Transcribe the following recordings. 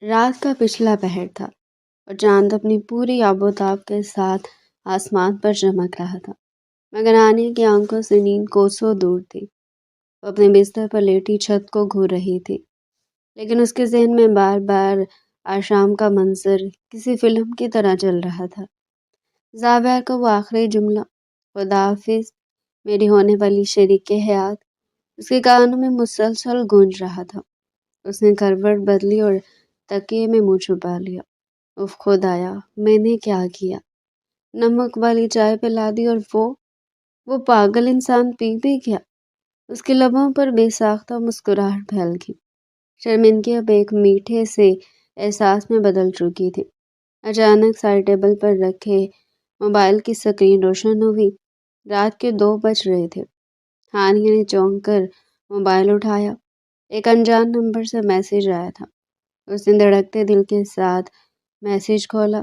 رات کا پچھلا پہر تھا اور چاند اپنی پوری آبوتاب کے ساتھ آسمان پر چمک رہا تھا، مگر آنیا کی آنکھوں سے نیند کوسوں دور تھی۔ وہ اپنے بستر پر لیٹی چھت کو گھور رہی تھی، لیکن اس کے ذہن میں بار بار آشام کا منظر کسی فلم کی طرح چل رہا تھا۔ زاویار کا وہ آخری جملہ، خدا حافظ میری ہونے والی شریک حیات، اس کے کانوں میں مسلسل گونج رہا تھا۔ اس نے کروٹ بدلی اور تکیے میں منہ چھپا لیا۔ اف خدایا، میں نے کیا کیا؟ نمک والی چائے پلا دی اور وہ پاگل انسان پی بھی گیا۔ اس کے لبوں پر بے ساختہ مسکراہٹ پھیل گئی۔ شرمندگی اب ایک میٹھے سے احساس میں بدل چکی تھی۔ اچانک سائڈ ٹیبل پر رکھے موبائل کی سکرین روشن ہوئی۔ رات کے 2 بج رہے تھے۔ ہانیہ نے چونک کر موبائل اٹھایا۔ ایک انجان نمبر سے میسج آیا تھا۔ اس نے دھڑکتے دل کے ساتھ میسج کھولا۔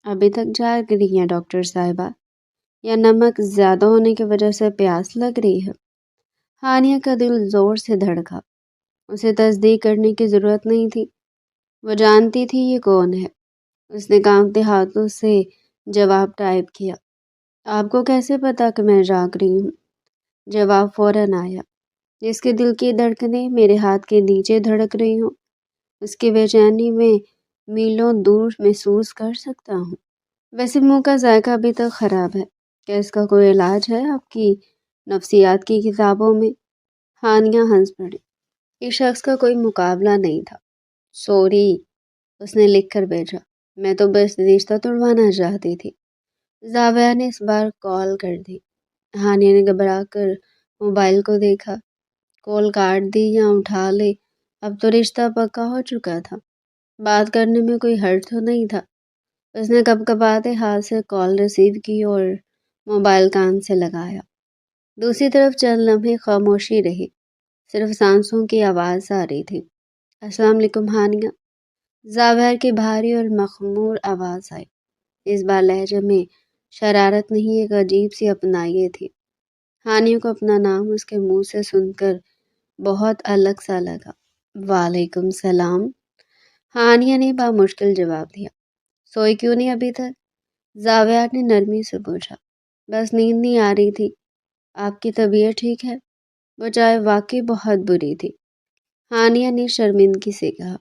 ابھی تک جاگ رہی ہیں ڈاکٹر صاحبہ؟ یا نمک زیادہ ہونے کی وجہ سے پیاس لگ رہی ہے؟ ہانیہ کا دل زور سے دھڑکا۔ اسے تصدیق کرنے کی ضرورت نہیں تھی۔ وہ جانتی تھی یہ کون ہے۔ اس نے کانپتے ہاتھوں سے جواب ٹائپ کیا۔ آپ کو کیسے پتا کہ میں جاگ رہی ہوں؟ جواب فوراً آیا۔ جس کے دل کی دھڑکنیں میرے ہاتھ کے نیچے دھڑک رہی ہوں، اس کی بے چینی میں میلوں دور محسوس کر سکتا ہوں۔ ویسے منہ کا ذائقہ ابھی تک خراب ہے۔ کیا اس کا کوئی علاج ہے آپ کی نفسیات کی کتابوں میں؟ ہانیہ ہنس پڑی۔ اس شخص کا کوئی مقابلہ نہیں تھا۔ سوری، اس نے لکھ کر بھیجا۔ میں تو بس رشتہ توڑوانا چاہتی تھی۔ زاویہ نے اس بار کال کر دی۔ ہانیہ نے گھبرا کر موبائل کو دیکھا۔ کال کاٹ دی یا اٹھا لے، اب تو رشتہ پکا ہو چکا تھا۔ بات کرنے میں کوئی حرج تو نہیں تھا۔ اس نے کپکپاتے ہاتھ سے کال ریسیو کی اور موبائل کان سے لگایا۔ دوسری طرف چند لمحے خاموشی رہی، صرف سانسوں کی آواز آ رہی تھی۔ السلام علیکم ہانیہ، زاویہ کی بھاری اور مخمور آواز آئی۔ اس بار لہجے میں شرارت نہیں، ایک عجیب سی اپنائیت تھی۔ ہانیہ کو اپنا نام اس کے منہ سے سن کر بہت الگ سا لگا۔ وعلیکم السلام، ہانیہ نے بامشکل جواب دیا۔ سوئی کیوں نہیں ابھی تک؟ زاویہ نے نرمی سے پوچھا۔ بس نیند نہیں آ رہی تھی۔ آپ کی طبیعت ٹھیک ہے؟ وہ چائے واقعی بہت بری تھی، ہانیہ نے شرمندگی سے کہا۔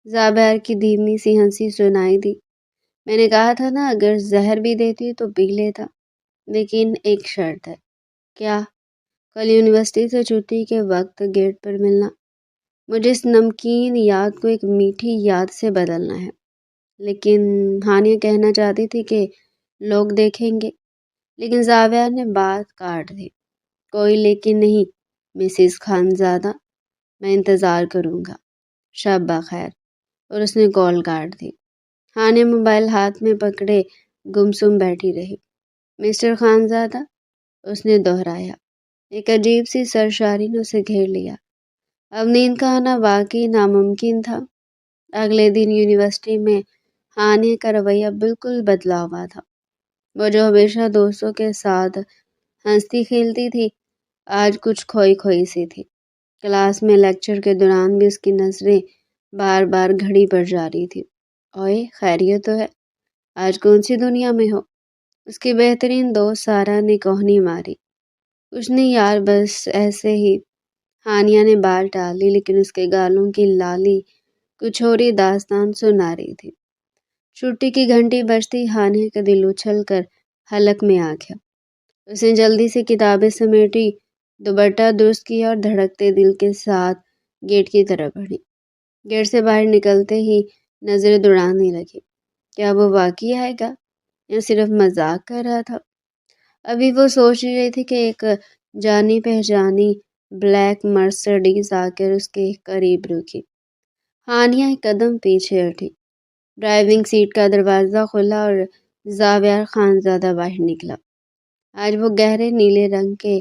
زاویہ کی دھیمی سی ہنسی سنائی دی۔ میں نے کہا تھا نا، اگر زہر بھی دیتی تو پی لیتا، لیکن ایک شرط ہے۔ کیا؟ کل یونیورسٹی سے چھٹی کے وقت گیٹ پر ملنا۔ مجھے اس نمکین یاد کو ایک میٹھی یاد سے بدلنا ہے۔ لیکن ہانیہ کہنا چاہتی تھی کہ لوگ دیکھیں گے، لیکن زاویہ نے بات کاٹ دی۔ کوئی لیکن نہیں مسز خانزادہ، میں انتظار کروں گا۔ شب بخیر، اور اس نے کال کاٹ دی۔ ہانیہ موبائل ہاتھ میں پکڑے گمسم بیٹھی رہی۔ مسٹر خانزادہ، اس نے دہرایا۔ ایک عجیب سی سرشاری نے اسے گھیر لیا۔ اب نیند کا آنا واقعی ناممکن تھا۔ اگلے دن یونیورسٹی میں ہانیہ کا رویہ بالکل بدلا ہوا تھا۔ وہ جو ہمیشہ دوستوں کے ساتھ ہنستی کھیلتی تھی، آج کچھ کھوئی کھوئی سی تھی۔ کلاس میں لیکچر کے دوران بھی اس کی نظریں بار بار گھڑی پر جا رہی تھی۔ اوئے، خیریت تو ہے؟ آج کون سی دنیا میں ہو؟ اس کی بہترین دوست سارا نے کوہنی ماری۔ کچھ نہیں یار، بس ایسے ہی۔ ہانیہ نے بات ٹالی، لیکن اس کے گالوں کی لالی کچھ اور ہی داستان سنا رہی تھی۔ چھٹی کی گھنٹی بجتی ہانیہ کا دل اچھل کر حلق میں آ گیا۔ اس نے جلدی سے کتابیں سمیٹی، دوپٹہ درست کیا اور دھڑکتے دل کے ساتھ گیٹ کی طرف بڑھی۔ گیٹ سے باہر نکلتے ہی نظریں دوڑانے لگی۔ کیا وہ واقعی آئے گا یا صرف مذاق کر رہا تھا؟ ابھی وہ سوچ رہی تھی کہ ایک جانی پہچانی بلیک مرسڈیز آ کر اس کے قریب رکی۔ ہانیہ ایک قدم پیچھے ہٹی۔ ڈرائیونگ سیٹ کا دروازہ کھلا اور زاویہ خانزادہ باہر نکلا۔ آج وہ گہرے نیلے رنگ کے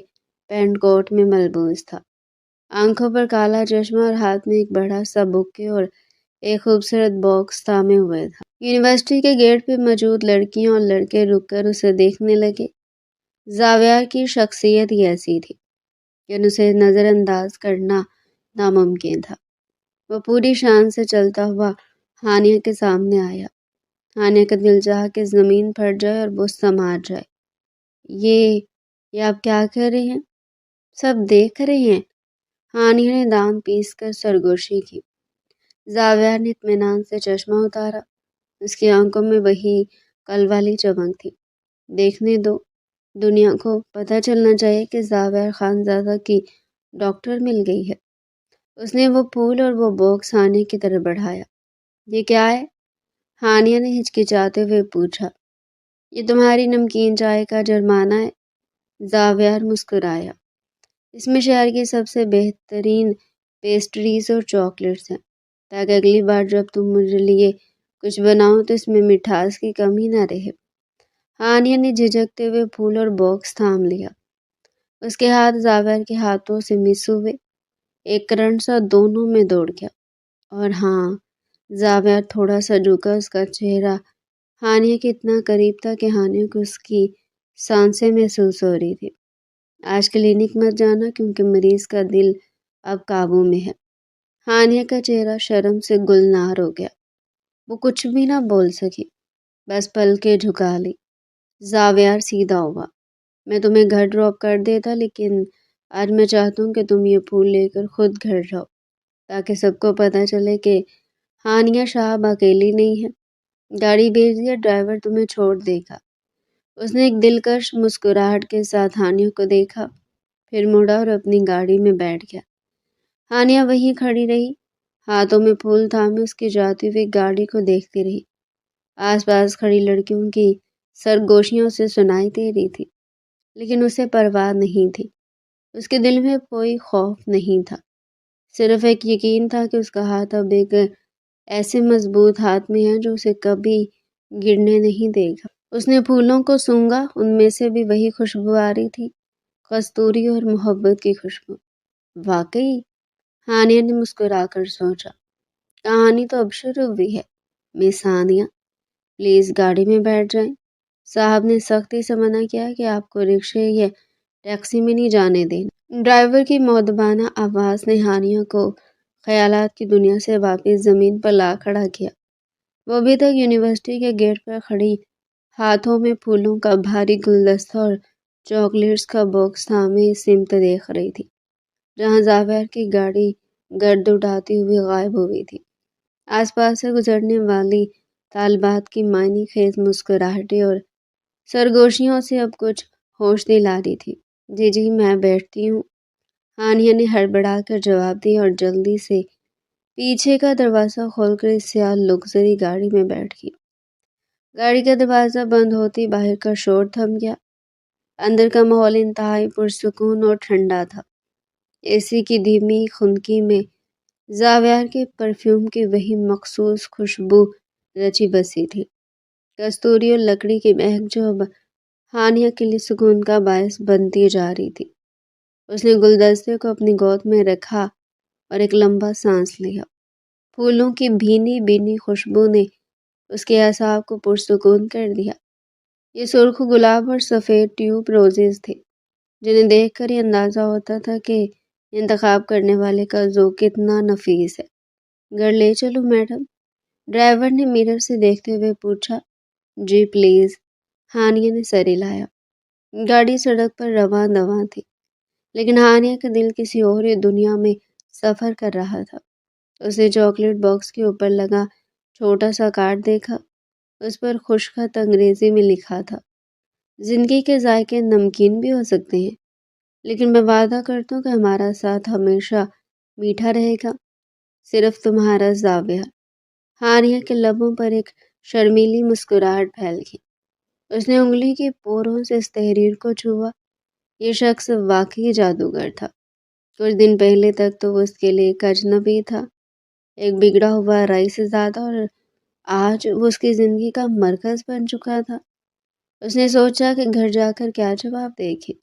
پینٹ کوٹ میں ملبوس تھا۔ آنکھوں پر کالا چشمہ اور ہاتھ میں ایک بڑا سا بوکے اور ایک خوبصورت باکس تھامے ہوئے تھا۔ یونیورسٹی کے گیٹ پہ موجود لڑکیاں اور لڑکے رک کر اسے دیکھنے لگے۔ زاویہ کی شخصیت ہی ایسی تھی کہ اسے نظر انداز کرنا ناممکن تھا۔ وہ پوری شان سے چلتا ہوا ہانیہ کے سامنے آیا۔ ہانیہ کا دل چاہا کہ زمین پھٹ جائے اور وہ سمار جائے۔ یہ آپ کیا کر رہے ہیں؟ سب دیکھ رہے ہیں۔ ہانیہ نے دانت پیس کر سرگوشی کی۔ زاویار نے اطمینان سے چشمہ اتارا۔ اس کی آنکھوں میں وہی کل والی چمک تھی۔ دیکھنے دو، دنیا کو پتہ چلنا چاہیے کہ زاویار خانزادہ کی ڈاکٹر مل گئی ہے۔ اس نے وہ پھول اور وہ باکس ہانیہ کی طرف بڑھایا۔ یہ کیا ہے؟ ہانیہ نے ہچکچاتے ہوئے پوچھا۔ یہ تمہاری نمکین چائے کا جرمانہ ہے۔ زاویار مسکرایا۔ اس میں شہر کی سب سے بہترین پیسٹریز اور چاکلیٹس ہیں، تاکہ اگلی بار جب تم مجھے لیے کچھ بناؤ تو اس میں مٹھاس کی کمی نہ رہے۔ ہانیہ نے جھجکتے ہوئے پھول اور باکس تھام لیا۔ اس کے ہاتھ زاویار کے ہاتھوں سے مس ہوئے۔ ایک کرنٹ سا دونوں میں دوڑ گیا۔ اور ہاں، زاویار تھوڑا سا جھکا۔ اس کا چہرہ ہانیہ کے اتنا قریب تھا کہ ہانیہ کو اس کی سانسیں محسوس ہو رہی تھی۔ آج کلینک مت جانا کیونکہ مریض کا دل اب قابو میں ہے۔ ہانیہ کا چہرہ شرم سے گلنار ہو گیا۔ وہ کچھ بھی نہ بول سکی، بس پلکیں جھکا لی۔ زاویار سیدھا ہوا۔ میں تمہیں گھر ڈراپ کر دیتا، لیکن آج میں چاہتا ہوں کہ تم یہ پھول لے کر خود گھر جاؤ، تاکہ سب کو پتہ چلے کہ ہانیہ شاہب اکیلی نہیں ہے۔ گاڑی بھیج دیا، ڈرائیور تمہیں چھوڑ دے گا۔ اس نے ایک دلکش مسکراہٹ کے ساتھ ہانیہ کو دیکھا، پھر مڑا اور اپنی گاڑی میں بیٹھ گیا۔ ہانیہ وہیں کھڑی رہی، ہاتھوں میں پھول تھامے اس کی جاتی ہوئی گاڑی کو دیکھتی رہی۔ آس پاس کھڑی لڑکیوں کی سرگوشیاں اسے سنائی دے رہی تھی، لیکن اسے پرواہ نہیں تھی۔ اس کے دل میں کوئی خوف نہیں تھا، صرف ایک یقین تھا کہ اس کا ہاتھ اب ایک ایسے مضبوط ہاتھ میں ہے جو اسے کبھی گرنے نہیں دے گا۔ اس نے پھولوں کو سونگھا، ان میں سے بھی وہی خوشبو آ رہی تھی، کستوری اور محبت کی خوشبو۔ واقعی؟ ہانیہ نے مسکرا کر سوچا۔ کہانی تو اب شروع ہوئی ہے۔ مس ہانیہ، پلیز گاڑی میں بیٹھ جائیں۔ صاحب نے سختی سے منع کیا کہ آپ کو رکشے یا ٹیکسی میں نہیں جانے دینا۔ ڈرائیور کی مؤدبانہ آواز نے ہانیہ کو خیالات کی دنیا سے واپس زمین پر لا کھڑا کیا۔ وہ ابھی تک یونیورسٹی کے گیٹ پر کھڑی، ہاتھوں میں پھولوں کا بھاری گلدستہ اور چاکلیٹس کا باکس تھامے سمت دیکھ رہی تھی، جہاں زاویار کی گاڑی گرد اٹھاتی ہوئی غائب ہوئی تھی۔ آس پاس سے گزرنے والی طالبات کی معنی خیز مسکراہٹیں اور سرگوشیوں سے اب کچھ ہوش دلا رہی تھی۔ جی جی، میں بیٹھتی ہوں، ہانیہ نے ہڑبڑا کر جواب دیا اور جلدی سے پیچھے کا دروازہ کھول کر اس سیاہ لگژری گاڑی میں بیٹھ گئی۔ گاڑی کا دروازہ بند ہوتی باہر کا شور تھم گیا۔ اندر کا ماحول انتہائی پرسکون اور ٹھنڈا تھا۔ اے سی کی دھیمی خنکی میں زاویار کے پرفیوم کی وہی مخصوص خوشبو رچی بسی تھی، کستوری اور لکڑی کی مہک جو اب ہانیہ کے لیے سکون کا باعث بنتی جا رہی تھی۔ اس نے گلدستے کو اپنی گود میں رکھا اور ایک لمبا سانس لیا۔ پھولوں کی بھینی بھینی خوشبو نے اس کے اعصاب کو پرسکون کر دیا۔ یہ سرخ گلاب اور سفید ٹیوب روزز تھے، جنہیں دیکھ کر یہ اندازہ ہوتا تھا کہ انتخاب کرنے والے کا ذوق کتنا نفیس ہے۔ گھر لے چلوں میڈم؟ ڈرائیور نے میرر سے دیکھتے ہوئے پوچھا۔ جی پلیز، ہانیہ نے سر ہلایا۔ گاڑی سڑک پر رواں دواں تھی، لیکن ہانیہ کا دل کسی اور ہی دنیا میں سفر کر رہا تھا۔ اس نے چاکلیٹ باکس کے اوپر لگا چھوٹا سا کارڈ دیکھا۔ اس پر خوشخط انگریزی میں لکھا تھا، زندگی کے ذائقے نمکین بھی ہو سکتے ہیں، لیکن میں وعدہ کرتا ہوں کہ ہمارا ساتھ ہمیشہ میٹھا رہے گا، صرف تمہارا زاویہ۔ ہانیہ کے لبوں پر ایک شرمیلی مسکراہٹ پھیل گئی۔ اس نے انگلی کی پوروں سے اس تحریر کو چھوا۔ یہ شخص واقعی جادوگر تھا۔ کچھ دن پہلے تک تو وہ اس کے لیے ایک اجنبی تھا، ایک بگڑا ہوا رئیس زادہ، اور آج وہ اس کی زندگی کا مرکز بن چکا تھا۔ اس نے سوچا کہ گھر جا کر کیا جواب دے گی۔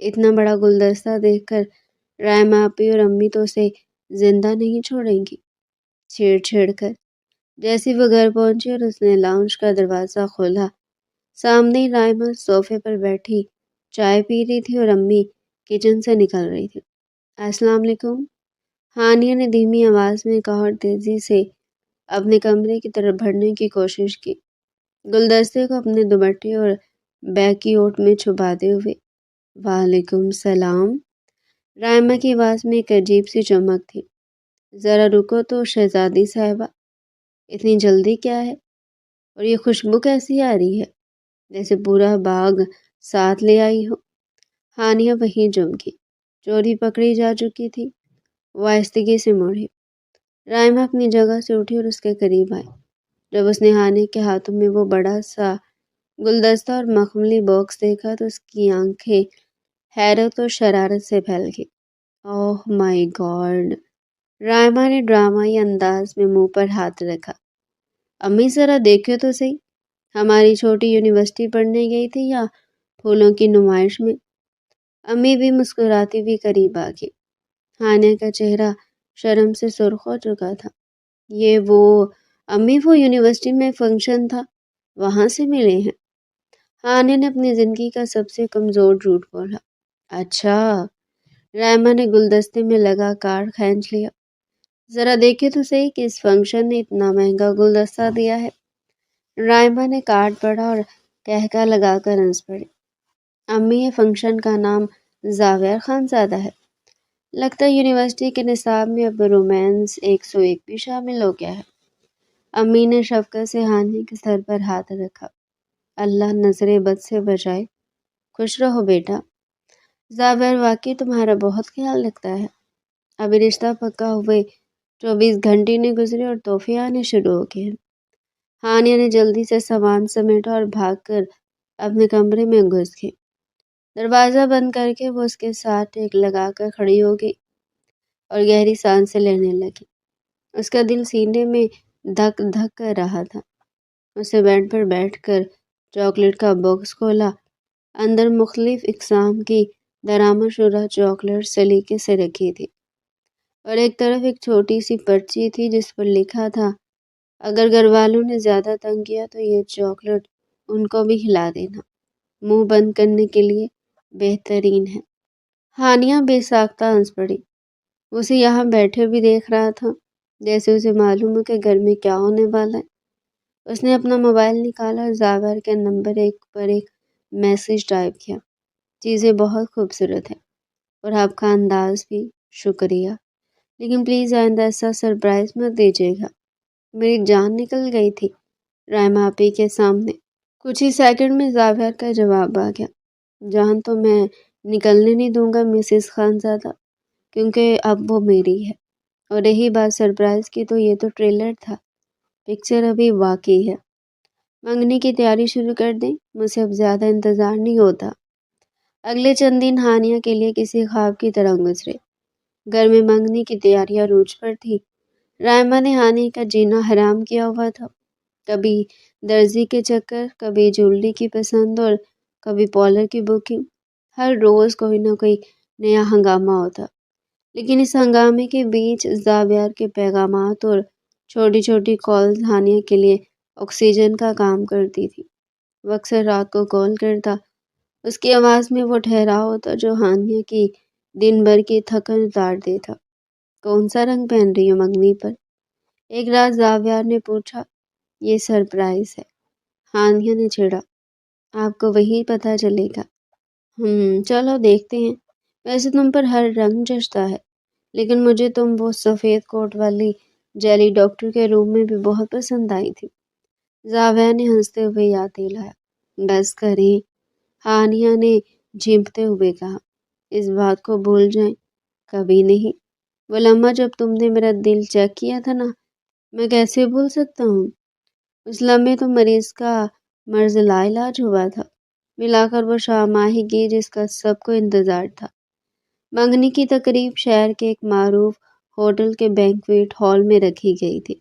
اتنا بڑا گلدستہ دیکھ کر رائما آپی اور امی تو اسے زندہ نہیں چھوڑیں گی۔ چھیڑ چھیڑ کر جیسے وہ گھر پہنچی اور اس نے لاؤنج کا دروازہ کھولا، سامنے ہی رائما صوفے پر بیٹھی چائے پی رہی تھی اور امی کچن سے نکل رہی تھی۔ السلام علیکم، ہانیہ نے دھیمی آواز میں کہا اور تیزی سے اپنے کمرے کی طرف بڑھنے کی کوشش کی، گلدستے کو اپنے دوپٹے اور بیگ کی اوٹ میں چھپاتے ہوئے۔ وعلیکم السلام۔ رائمہ کی آواز میں ایک عجیب سی چمک تھی۔ ذرا رکو تو شہزادی صاحبہ، اتنی جلدی کیا ہے؟ اور یہ خوشبو کیسی آ رہی ہے؟ جیسے پورا باغ ساتھ لے آئی ہو۔ ہانیہ وہیں چمکی، چوری پکڑی جا چکی تھی۔ وہ آہستگی سے مڑی۔ رائمہ اپنی جگہ سے اٹھی اور اس کے قریب آئی۔ جب اس نے ہانیہ کے ہاتھوں میں وہ بڑا سا گلدستہ اور مخملی باکس دیکھا تو اس کی آنکھیں حیرت اور شرارت سے پھیل گئی۔ اوہ مائی گاڈ! رائمہ نے ڈرامائی انداز میں منہ پر ہاتھ رکھا۔ امی ذرا دیکھو تو صحیح، ہماری چھوٹی یونیورسٹی پڑھنے گئی تھی یا پھولوں کی نمائش میں؟ امی بھی مسکراتی ہوئی قریب آ گئی۔ ہانیہ کا چہرہ شرم سے سرخ ہو چکا تھا۔ امی وہ یونیورسٹی میں فنکشن تھا، وہاں سے ملے ہیں۔ ہانیہ نے اپنی زندگی کا سب سے کمزور جھوٹ بولا۔ اچھا۔ رائمہ نے گلدستے میں لگا کارڈ کھینچ لیا۔ ذرا دیکھے تو صحیح کہ اس فنکشن نے اتنا مہنگا گلدستہ دیا ہے۔ رائمہ نے کارڈ پڑھا اور کہکا لگا کر ہنس پڑی۔ امی، یہ فنکشن کا نام زاویہ خان زادہ ہے۔ لگتا ہے یونیورسٹی کے نصاب میں اب رومانس 101 بھی شامل ہو گیا ہے۔ امی نے شفقت سے ہانیہ کے سر پر ہاتھ رکھا۔ اللہ نظر بد سے بچائے، خوش رہو بیٹا۔ زاویہ واقعی تمہارا بہت خیال رکھتا ہے۔ ابھی رشتہ پکا ہوئے 24 گھنٹے نہیں گزرے اور تحفے آنے شروع ہو گئے۔ ہانیہ نے جلدی سے سامان سمیٹا اور بھاگ کر اپنے کمرے میں گھس گئی۔ دروازہ بند کر کے وہ اس کے ساتھ ٹیک لگا کر کھڑی ہو گئی اور گہری سانسیں لینے لگی۔ اس کا دل سینے میں دھک دھک کر رہا تھا۔ اسے بیڈ پر بیٹھ کر چاکلیٹ کا باکس کھولا۔ اندر مختلف اقسام کی درآمد شدہ چاکلیٹ سلیقے سے رکھی تھی اور ایک طرف ایک چھوٹی سی پرچی تھی جس پر لکھا تھا، اگر گھر والوں نے زیادہ تنگ کیا تو یہ چاکلیٹ ان کو بھی کھلا دینا، منہ بند کرنے کے لیے بہترین ہے۔ ہانیہ بے ساختہ ہنس پڑی۔ وہ اسے یہاں بیٹھے بھی دیکھ رہا تھا جیسے اسے معلوم ہو کہ گھر میں کیا ہونے والا ہے۔ اس نے اپنا موبائل نکالا اور زاور کے نمبر 1 پر ایک میسج ٹائپ کیا، چیزیں بہت خوبصورت ہیں اور آپ کا انداز بھی، شکریہ، لیکن پلیز آئندہ ایسا سرپرائز مت دیجیے گا۔ میری جان نکل گئی تھی رائمہ آپی کے سامنے۔ کچھ ہی سیکنڈ میں زاویہ کا جواب آ گیا، جان تو میں نکلنے نہیں دوں گا مسز خانزادہ، کیونکہ اب وہ میری ہے۔ اور رہی بات سرپرائز کی تو یہ تو ٹریلر تھا، پکچر ابھی باقی ہے۔ منگنی کی تیاری شروع کر دیں، مجھ سے اب زیادہ انتظار نہیں ہوتا۔ اگلے چند دن ہانیہ کے لیے کسی خواب کی طرح گزرے۔ گھر میں منگنی کی تیاریاں عروج پر تھی۔ رائمہ نے ہانیہ کا جینا حرام کیا ہوا تھا۔ کبھی درزی کے چکر، کبھی جولری کی پسند اور کبھی پارلر کی بکنگ۔ ہر روز کوئی نہ کوئی نیا ہنگامہ ہوتا، لیکن اس ہنگامے کے بیچ زاویہ کے پیغامات اور چھوٹی چھوٹی کالز ہانیہ کے لیے آکسیجن کا کام کرتی تھی۔ وہ اکثر رات کو کال کرتا، اس کی آواز میں وہ ٹھہراؤ ہوتا جو ہانیہ کی دن بھر کی تھکن اتار دیتا۔ کون سا رنگ پہن رہی ہو منگنی پر؟ ایک رات زاویہ نے پوچھا۔ یہ سرپرائز ہے، ہانیہ نے چھیڑا، آپ کو وہی پتہ چلے گا۔ چلو دیکھتے ہیں۔ ویسے تم پر ہر رنگ جچتا ہے، لیکن مجھے تم وہ سفید کوٹ والی جیلی ڈاکٹر کے روم میں بھی بہت پسند آئی تھی۔ زاویہ نے ہنستے ہوئے یاد دلایا۔ بس کریں، ہانیہ نے جھمکتے ہوئے کہا، اس بات کو بھول جائیں، کبھی نہیں۔ وہ لمحہ جب تم نے میرا دل چیک کیا تھا نا، میں کیسے بھول سکتا ہوں؟ اس لمحے تو مریض کا مرض لا علاج ہوا تھا، ملا کر وہ شام آ ہی گئی جس کا سب کو انتظار تھا۔ منگنی کی تقریب شہر کے ایک معروف ہوٹل کے بینکویٹ ہال میں رکھی گئی تھی۔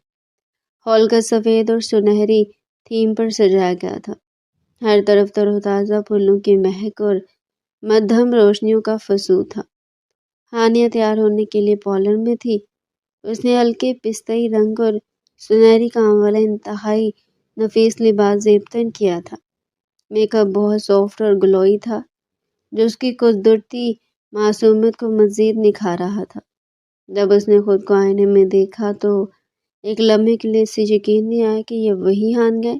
ہال کا سفید اور سنہری تھیم پر سجایا گیا تھا۔ ہر طرف تر و تازہ پھولوں کی مہک اور مدھم روشنیوں کا فسوں تھا۔ ہانیہ تیار ہونے کے لیے پارلر میں تھی۔ اس نے ہلکے پستئی رنگ اور سنہری کام والا انتہائی نفیس لباس زیب تن کیا تھا۔ میک اپ بہت سافٹ اور گلوئی تھا، جو اس کی قدرتی معصومیت کو مزید نکھار رہا تھا۔ جب اس نے خود کو آئینے میں دیکھا تو ایک لمحے کے لیے اسے یقین نہیں آیا کہ یہ وہی ہانگا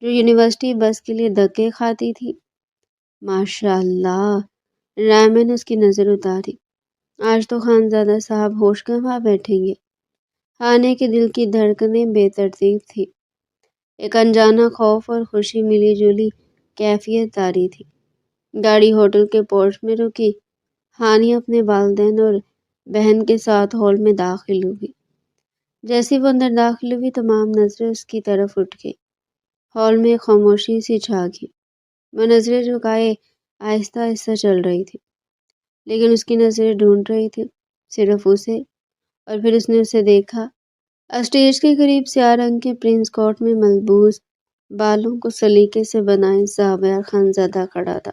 جو یونیورسٹی بس کے لیے دھکے کھاتی تھی۔ ماشاء اللہ، رائما نے اس کی نظر اتاری۔ آج تو خانزادہ صاحب ہوش گنوا بیٹھیں گے۔ ہانیہ کے دل کی دھڑکنیں بے ترتیب تھی۔ ایک انجانا خوف اور خوشی ملی جلی کیفیت طاری تھی۔ گاڑی ہوٹل کے پورچ میں رکی۔ ہانیہ اپنے والدین اور بہن کے ساتھ ہال میں داخل ہوئی۔ جیسے وہ اندر داخل ہوئی تمام نظریں اس کی طرف اٹھ گئی۔ ہال میں خاموشی سی چھا گئی۔ وہ نظریں جھکائے آہستہ آہستہ چل رہی تھی، لیکن اس کی نظریں ڈھونڈ رہی تھی صرف اسے، اور پھر اس نے اسے دیکھا۔ اسٹیج کے قریب سیاہ رنگ کے پرنس کوٹ میں ملبوس، بالوں کو سلیقے سے بنائے زاویہ خانزادہ کھڑا تھا۔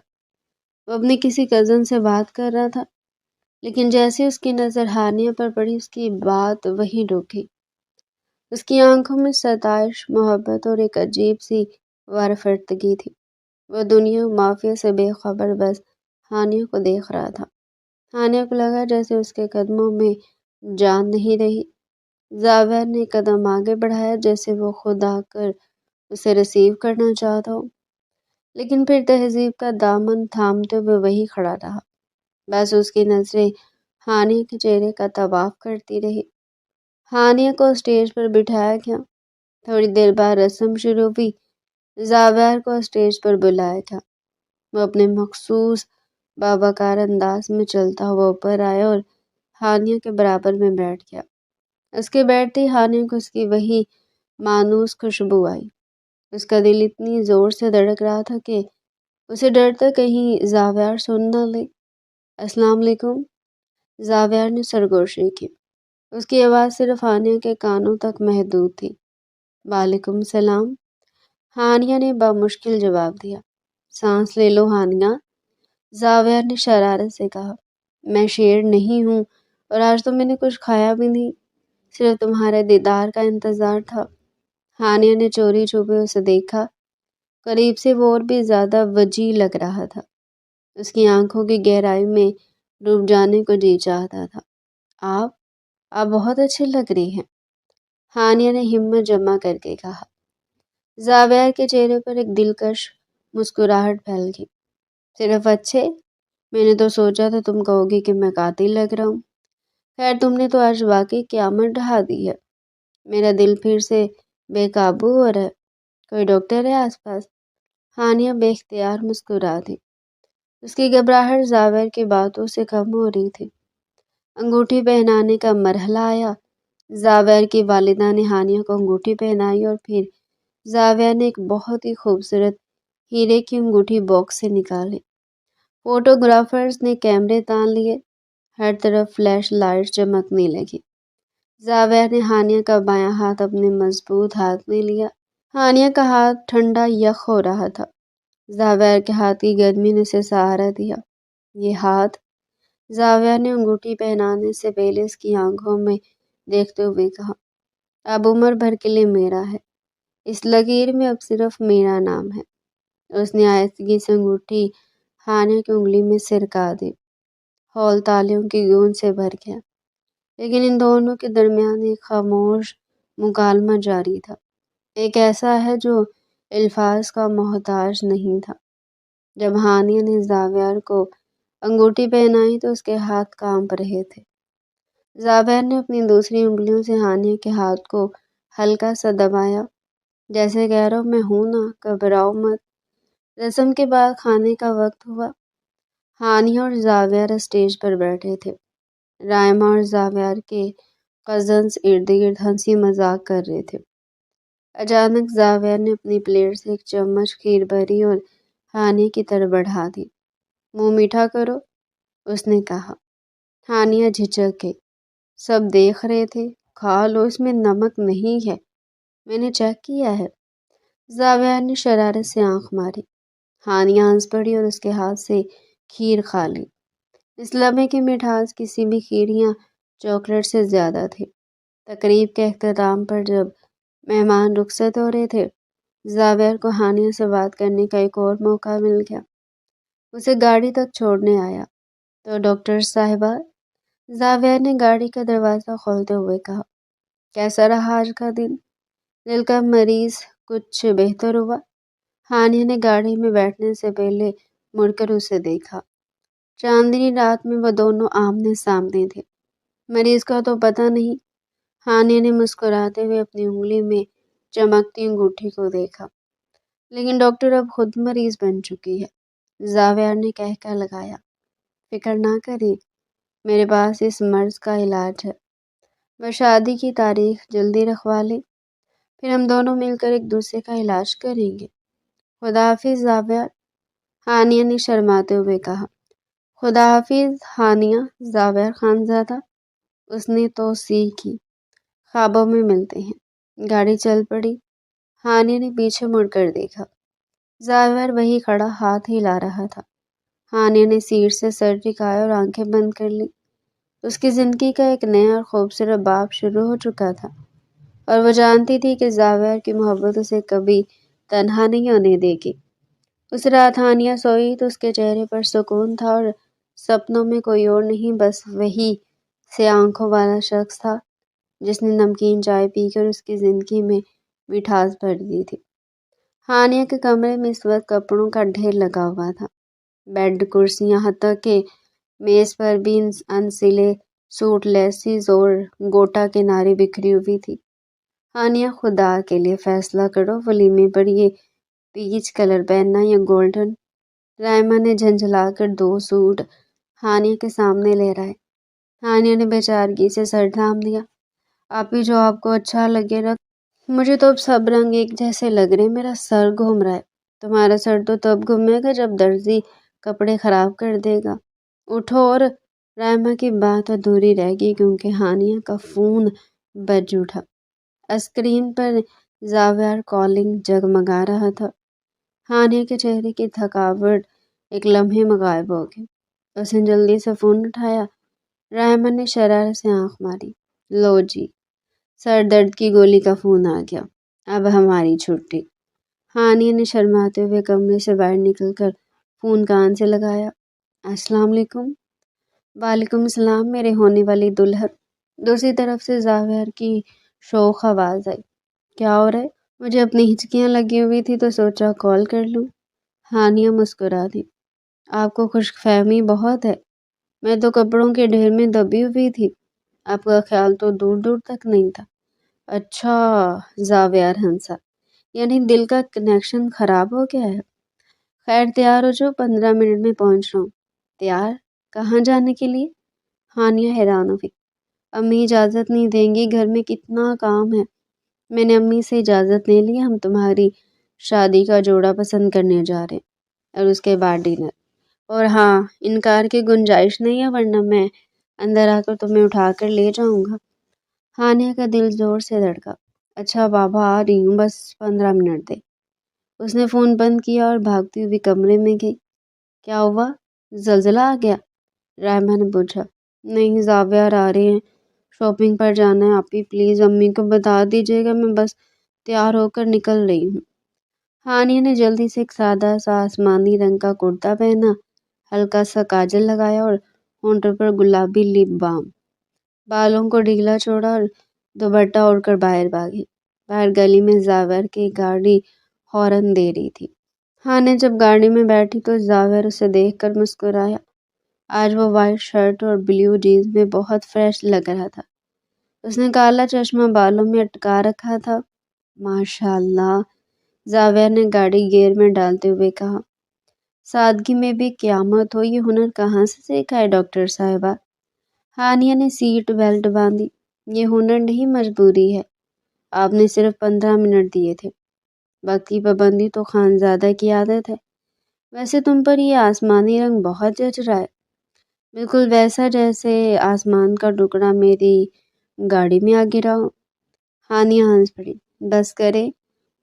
وہ اپنے کسی کزن سے بات کر رہا تھا، لیکن جیسے اس کی نظر ہانیہ پر پڑی اس کی بات وہیں رک گئی۔ اس کی آنکھوں میں ستائش، محبت اور ایک عجیب سی وارفتگی تھی۔ وہ دنیا و مافیا سے بے خبر بس ہانیہ کو دیکھ رہا تھا۔ ہانیہ کو لگا جیسے اس کے قدموں میں جان نہیں رہی۔ زاویہ نے قدم آگے بڑھایا جیسے وہ خود آ کر اسے ریسیو کرنا چاہتا ہو، لیکن پھر تہذیب کا دامن تھامتے ہوئے وہی کھڑا رہا۔ بس اس کی نظریں ہانیہ کے چہرے کا طواف کرتی رہی۔ ہانیہ کو اسٹیج پر بٹھایا گیا۔ تھوڑی دیر بعد رسم شروع ہوئی۔ زاویہ کو اسٹیج پر بلایا گیا۔ وہ اپنے مخصوص باوقار انداز میں چلتا ہوا اوپر آیا اور ہانیہ کے برابر میں بیٹھ گیا۔ اس کے بیٹھتے ہی ہانیہ کو اس کی وہی مانوس خوشبو آئی۔ اس کا دل اتنی زور سے دھڑک رہا تھا کہ اسے ڈر تھا کہیں زاویہ سن نہ لے۔ السلام علیکم، زاویہ نے سرگوشی کی۔ اس کی آواز صرف ہانیہ کے کانوں تک محدود تھی۔ وعلیکم السلام، ہانیہ نے بامشکل جواب دیا۔ سانس لے لو ہانیہ، زاویہ نے شرارت سے کہا۔ میں شیر نہیں ہوں اور آج تو میں نے کچھ کھایا بھی نہیں، صرف تمہارے دیدار کا انتظار تھا۔ ہانیہ نے چوری چھپے اسے دیکھا۔ قریب سے وہ اور بھی زیادہ وجیح لگ رہا تھا۔ اس کی آنکھوں کی گہرائی میں ڈوب جانے کو جی چاہتا تھا۔ آپ بہت اچھے لگ رہی ہیں، ہانیہ نے ہمت جمع کر کے کہا۔ زاویہ کے چہرے پر ایک دلکش مسکراہٹ پھیل گئی۔ صرف اچھے؟ میں نے تو سوچا تھا تم کہو گی کہ میں قاتل لگ رہا ہوں۔ خیر تم نے تو آج واقعی قیامت ڈھا دی ہے۔ میرا دل پھر سے بے قابو ہو رہا ہے۔ کوئی ڈاکٹر ہے آس پاس؟ ہانیہ بے اختیار مسکرا دی۔ اس کی گھبراہٹ زاویہ کی باتوں سے کم ہو رہی تھی۔ انگوٹھی پہنانے کا مرحلہ آیا۔ زاویہ کی والدہ نے ہانیہ کو انگوٹھی پہنائی اور پھر زاویہ نے ایک بہت ہی خوبصورت ہیرے کی انگوٹھی باکس سے نکالی۔ فوٹوگرافرز نے کیمرے تان لیے۔ ہر طرف فلیش لائٹ چمکنے لگی۔ زاویہ نے ہانیہ کا بایاں ہاتھ اپنے مضبوط ہاتھ میں لیا۔ ہانیہ کا ہاتھ ٹھنڈا یخ ہو رہا تھا۔ زاویہ کے ہاتھ کی گرمی نے اسے سہارا دیا۔ یہ ہاتھ، زاویہ نے انگوٹھی پہنانے سے پہلے اس کی آنکھوں میں دیکھتے ہوئے کہا، اب عمر بھر کے لیے میرا ہے۔ اس لکیر میں اب صرف میرا نام ہے۔ اس نے آہستگی سے انگوٹھی ہانیہ کی انگلی میں سرکا دی۔ ہال تالیوں کی گونج سے بھر گیا، لیکن ان دونوں کے درمیان ایک خاموش مکالمہ جاری تھا، ایک ایسا ہے جو الفاظ کا محتاج نہیں تھا۔ جب ہانیہ نے زاویہ کو انگوٹھی پہنائی تو اس کے ہاتھ کانپ رہے تھے۔ زاویہ نے اپنی دوسری انگلیوں سے ہانیہ کے ہاتھ کو ہلکا سا دبایا، جیسے کہہ رہا ہوں میں ہوں نا، گھبراؤ مت۔ رسم کے بعد کھانے کا وقت ہوا۔ ہانیہ اور زاویہ اسٹیج پر بیٹھے تھے۔ رائما اور زاویہ کے کزنز ارد گرد ہنسی مذاق کر رہے تھے۔ اچانک زاویہ نے اپنی پلیٹ سے ایک چمچ کھیر بھری اور ہانیہ کی طرف بڑھا دی۔ منہ میٹھا کرو، اس نے کہا۔ ہانیہ جھجک گئی۔ سب دیکھ رہے تھے، کھا لو، اس میں نمک نہیں ہے، میں نے چیک کیا ہے۔ زاویہ نے شرارت سے آنکھ ماری۔ ہانیہ ہنس پڑی اور اس کے ہاتھ سے کھیر کھا لی۔ اس لمحے کی مٹھاس کسی بھی کھیر یا چاکلیٹ سے زیادہ تھی۔ تقریب کے اختتام پر جب مہمان رخصت ہو رہے تھے، زاویہ کو ہانیہ سے بات کرنے کا ایک اور موقع مل گیا۔ اسے گاڑی تک چھوڑنے آیا تو ڈاکٹر صاحبہ، زاویہ نے گاڑی کا دروازہ کھولتے ہوئے کہا۔ کیسا رہا آج کا دن؟ دل کا مریض کچھ بہتر ہوا؟ ہانیہ نے گاڑی میں بیٹھنے سے پہلے مڑ کر اسے دیکھا۔ چاندنی رات میں وہ دونوں آمنے سامنے تھے۔ مریض کا تو پتہ نہیں۔ ہانیہ نے مسکراتے ہوئے اپنی انگلی میں چمکتی انگوٹھی کو دیکھا۔ لیکن ڈاکٹر اب خود مریض بن چکی ہے، زاویار نے کہہ کر لگایا۔ فکر نہ کریں، میرے پاس اس مرض کا علاج ہے۔ وہ شادی کی تاریخ جلدی رکھوا لیں، پھر ہم دونوں مل کر ایک دوسرے کا علاج کریں گے۔ خدا حافظ زاویار، ہانیہ نے شرماتے ہوئے کہا۔ خدا حافظ ہانیہ، زاویار خانزادہ، اس نے توصیح کی۔ خوابوں میں ملتے ہیں۔ گاڑی چل پڑی۔ ہانیہ نے پیچھے مڑ کر دیکھا۔ زاویار وہی کھڑا ہاتھ ہلا رہا تھا۔ ہانیہ نے سیٹ سے سر جھکایا اور آنکھیں بند کر لی۔ اس کی زندگی کا ایک نیا اور خوبصورت باب شروع ہو چکا تھا، اور وہ جانتی تھی کہ زاویار کی محبت اسے کبھی تنہا نہیں ہونے دے گی۔ اس رات ہانیہ سوئی تو اس کے چہرے پر سکون تھا، اور سپنوں میں کوئی اور نہیں، بس وہی سیاہ آنکھوں والا شخص تھا جس نے نمکین چائے پی کر اس کی زندگی میں مٹھاس بھر دی تھی۔ ہانیہ کے کمرے میں اس وقت کپڑوں کا ڈھیر لگا ہوا تھا۔ بیڈ، کرسیاں، یہاں تک کہ میز پر بھی انسلے سوٹ، لیسز اور گوٹا کنارے بکھری ہوئی تھی۔ ہانیہ، خدا کے لیے فیصلہ کرو، ولیمے پر یہ پیچ کلر پہننا یا گولڈن؟ رائما نے جھنجھلا کر 2 سوٹ ہانیہ کے سامنے لہرائے۔ ہانیہ نے بیچارگی سے سر تھام لیا۔ آپ ہی جو آپ کو اچھا لگے رکھ۔ مجھے تو اب سب رنگ ایک جیسے لگ رہے، میرا سر گھوم رہا ہے۔ تمہارا سر تو تب گھومے گا جب درزی کپڑے خراب کر دے گا۔ اٹھو، اور رائما کی بات ادھوری رہ گئی کیونکہ ہانیہ کا فون بج اٹھا۔ اسکرین پر زاویار کالنگ جگمگا رہا تھا۔ ہانیہ کے چہرے کی تھکاوٹ ایک لمحے میں غائب ہو گئی۔ اس نے جلدی سے فون اٹھایا۔ رائما نے شرارت سے آنکھ ماری۔ لو جی، سر درد کی گولی کا فون آ گیا، اب ہماری چھٹی۔ ہانیہ نے شرماتے ہوئے کمرے سے باہر نکل کر فون کان سے لگایا۔ السلام علیکم۔ وعلیکم السلام میرے ہونے والی دلہن۔ دوسری طرف سے زاویار کی شوخ آواز آئی۔ کیا ہو رہا ہے؟ مجھے اپنی ہچکیاں لگی ہوئی تھی تو سوچا کال کر لوں۔ ہانیہ مسکرا دی۔ آپ کو خوش فہمی بہت ہے، میں تو کپڑوں کے ڈھیر میں دبی ہوئی تھی، آپ کا خیال تو دور دور تک نہیں تھا۔ اچھا، زاویار ہنسا، یعنی دل کا کنیکشن خراب ہو گیا ہے۔ خیر، تیار ہو جو، 15 منٹ میں پہنچ رہا ہوں۔ تیار؟ کہاں جانے کے لیے؟ ہانیہ حیران ہوئی۔ امی اجازت نہیں دیں گی، گھر میں کتنا کام ہے۔ میں نے امی سے اجازت لے لی، ہم تمہاری شادی کا جوڑا پسند کرنے جا رہے ہیں، اور اس کے بعد ڈنر۔ اور ہاں، انکار کی گنجائش نہیں ہے، ورنہ میں اندر آ کر تمہیں اٹھا کر لے جاؤں گا۔ ہانیہ کا دل زور سے دھڑکا۔ اچھا بابا، آ رہی ہوں، بس 15 منٹ دے۔ اس نے فون بند کیا اور بھاگتی ہوئی کمرے میں گئی۔ کیا ہوا؟ زلزلہ آ گیا؟ رائما نے پوچھا۔ نہیں، زاویار آ رہے ہیں، شاپنگ پر جانا ہے، آپ ہی پلیز امی کو بتا دیجیے گا، میں بس تیار ہو کر نکل رہی ہوں۔ ہانیہ نے جلدی سے ایک سادہ سا آسمانی رنگ کا کرتا پہنا، ہلکا سا کاجل لگایا اور ہونٹوں پر گلابی لپ بام، بالوں کو ڈھیلا چھوڑا اور دوپٹہ اوڑھ کر باہر بھاگی۔ باہر گلی میں زاویار کی گاڑی ہارن دے رہی تھی۔ ہانیہ جب گاڑی میں بیٹھی تو زاویار اسے دیکھ کر مسکرایا۔ آج وہ وائٹ شرٹ اور بلیو جینز میں بہت فریش لگ رہا تھا۔ اس نے کالا چشمہ بالوں میں اٹکا رکھا تھا۔ ماشاء اللہ، زاویار نے گاڑی گیئر میں ڈالتے ہوئے کہا۔ سادگی میں بھی قیامت ہو، یہ ہنر کہاں سے سیکھا ہے ڈاکٹر صاحبہ؟ ہانیہ نے سیٹ بیلٹ باندھی۔ یہ ہنر نہیں، مجبوری ہے۔ آپ نے صرف 15 منٹ دیے تھے، وقت کی پابندی تو خانزادہ کی عادت ہے۔ ویسے تم پر یہ آسمانی رنگ بہت جچ رہا ہے، بالکل ویسا جیسے آسمان کا ٹکڑا میری گاڑی میں آ گرا ہو۔ ہانیہ ہنس پڑی۔ بس کرے،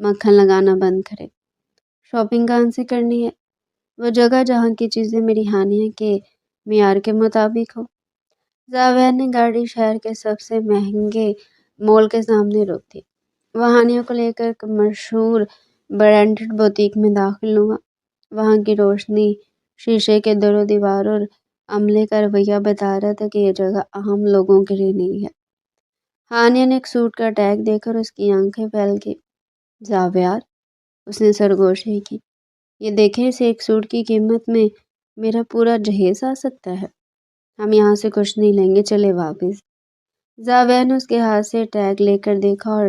مکھن لگانا بند کرے۔ شاپنگ کہاں سے کرنی ہے؟ وہ جگہ جہاں کی چیزیں میری ہانیہ کے معیار کے مطابق ہو۔ زاویار نے گاڑی شہر کے سب سے مہنگے مال کے سامنے روک دی۔ وہ ہانیہ کو لے کر ایک مشہور برانڈڈ بوتیک میں داخل ہوا۔ وہاں کی روشنی، شیشے کے در و دیوار اور عملے کا رویہ بتا رہا تھا کہ یہ جگہ عام لوگوں کے لیے نہیں ہے۔ ہانیہ نے ایک سوٹ کا ٹیگ دے کر اس کی آنکھیں پھیل گئی۔ زاویار، اس نے سرگوشی کی، یہ دیکھیں، اس ایک سوٹ کی قیمت میں میرا پورا جہیز آ سکتا ہے۔ ہم یہاں سے کچھ نہیں لیں گے، چلے واپس۔ زاویار نے اس کے ہاتھ سے ٹیگ لے کر دیکھا اور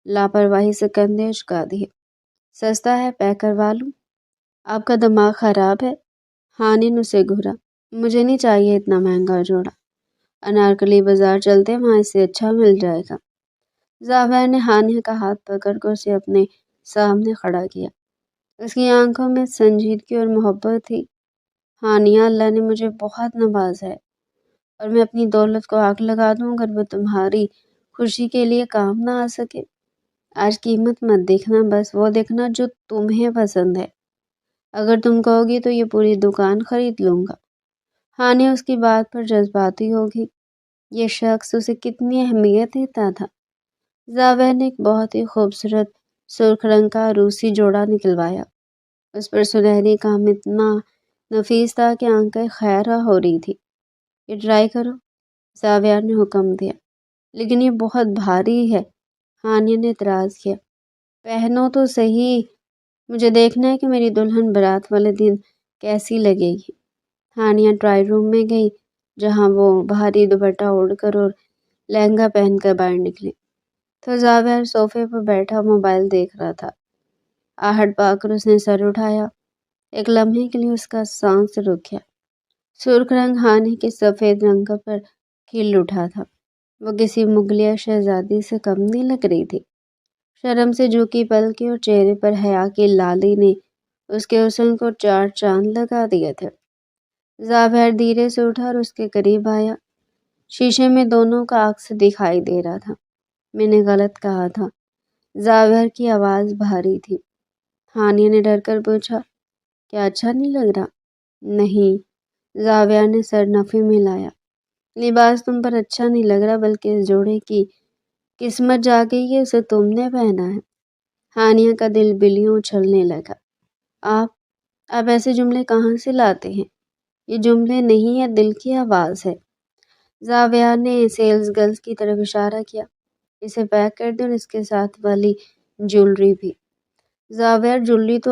لاپرواہی سے کندھے جھکا دیے۔ سستا ہے، پیک کروا لوں؟ آپ کا دماغ خراب ہے؟ ہانیہ نے اسے گھورا۔ مجھے نہیں چاہیے اتنا مہنگا جوڑا، انارکلی بازار چلتے ہیں، وہاں اس سے اچھا مل جائے گا۔ زاویار نے ہانیہ کا ہاتھ پکڑ کر اسے اپنے سامنے کھڑا کیا۔ اس کی آنکھوں میں سنجیدگی اور محبت تھی۔ ہانیہ، اللہ نے مجھے بہت نوازا ہے اور میں اپنی دولت کو آگ لگا دوں اگر وہ تمہاری خوشی کے لیے کام نہ آ سکے۔ آج قیمت مت دیکھنا، بس وہ دیکھنا جو تمہیں پسند ہے۔ اگر تم کہو گی تو یہ پوری دکان خرید لوں گا۔ ہانیہ اس کی بات پر جذباتی ہوگی۔ یہ شخص اسے کتنی اہمیت دیتا تھا۔ زاویار نے ایک بہت ہی خوبصورت سرخ رنگ کا روسی جوڑا نکلوایا۔ اس پر سنہری کام اتنا نفیس تھا کہ آنکھیں خیرہ ہو رہی تھی۔ یہ ٹرائی کرو، زاویار نے حکم دیا۔ لیکن یہ بہت بھاری ہے، ہانیہ نے اعتراض کیا۔ پہنو تو صحیح، مجھے دیکھنا ہے کہ میری دلہن بارات والے دن کیسی لگے گی۔ ہانیہ ٹرائی روم میں گئی، جہاں وہ بھاری دوپٹہ اوڑھ کر اور لہنگا پہن کر باہر نکلی تو زاویار صوفے پر بیٹھا موبائل دیکھ رہا تھا۔ آہٹ پا کر اس نے سر اٹھایا۔ ایک لمحے کے لیے اس کا سانس رک گیا۔ سرخ رنگ ہانیہ کے سفید رنگ پر کھل اٹھا تھا۔ وہ کسی مغلیہ شہزادی سے کم نہیں لگ رہی تھی۔ شرم سے جھکی پلکیں اور چہرے پر حیا کی لالی نے اس کے حسن کو چار چاند لگا دیے تھے۔ زاویار دھیرے سے اٹھا اور اس کے قریب آیا۔ شیشے میں دونوں کا عکس دکھائی دے رہا تھا۔ میں نے غلط کہا تھا، زاویار کی آواز بھاری تھی۔ ہانیہ نے ڈر کر پوچھا، کیا اچھا نہیں لگ رہا؟ نہیں، زاویار نے سر نفی میں لایا۔ لباس تم پر اچھا نہیں لگ رہا، بلکہ اس جوڑے کی قسمت جا گئی ہے، اسے تم نے پہنا ہے۔ ہانیہ کا دل بلیوں اچھلنے لگا۔ آپ ایسے جملے کہاں سے لاتے ہیں؟ یہ جملے نہیں ہے، دل کی آواز ہے۔ زاویار نے سیلز گرل کی طرف اشارہ کیا۔ اسے پیک کر دیں اور اس کے ساتھ والی جولری بھی۔ زاویار، جولری تو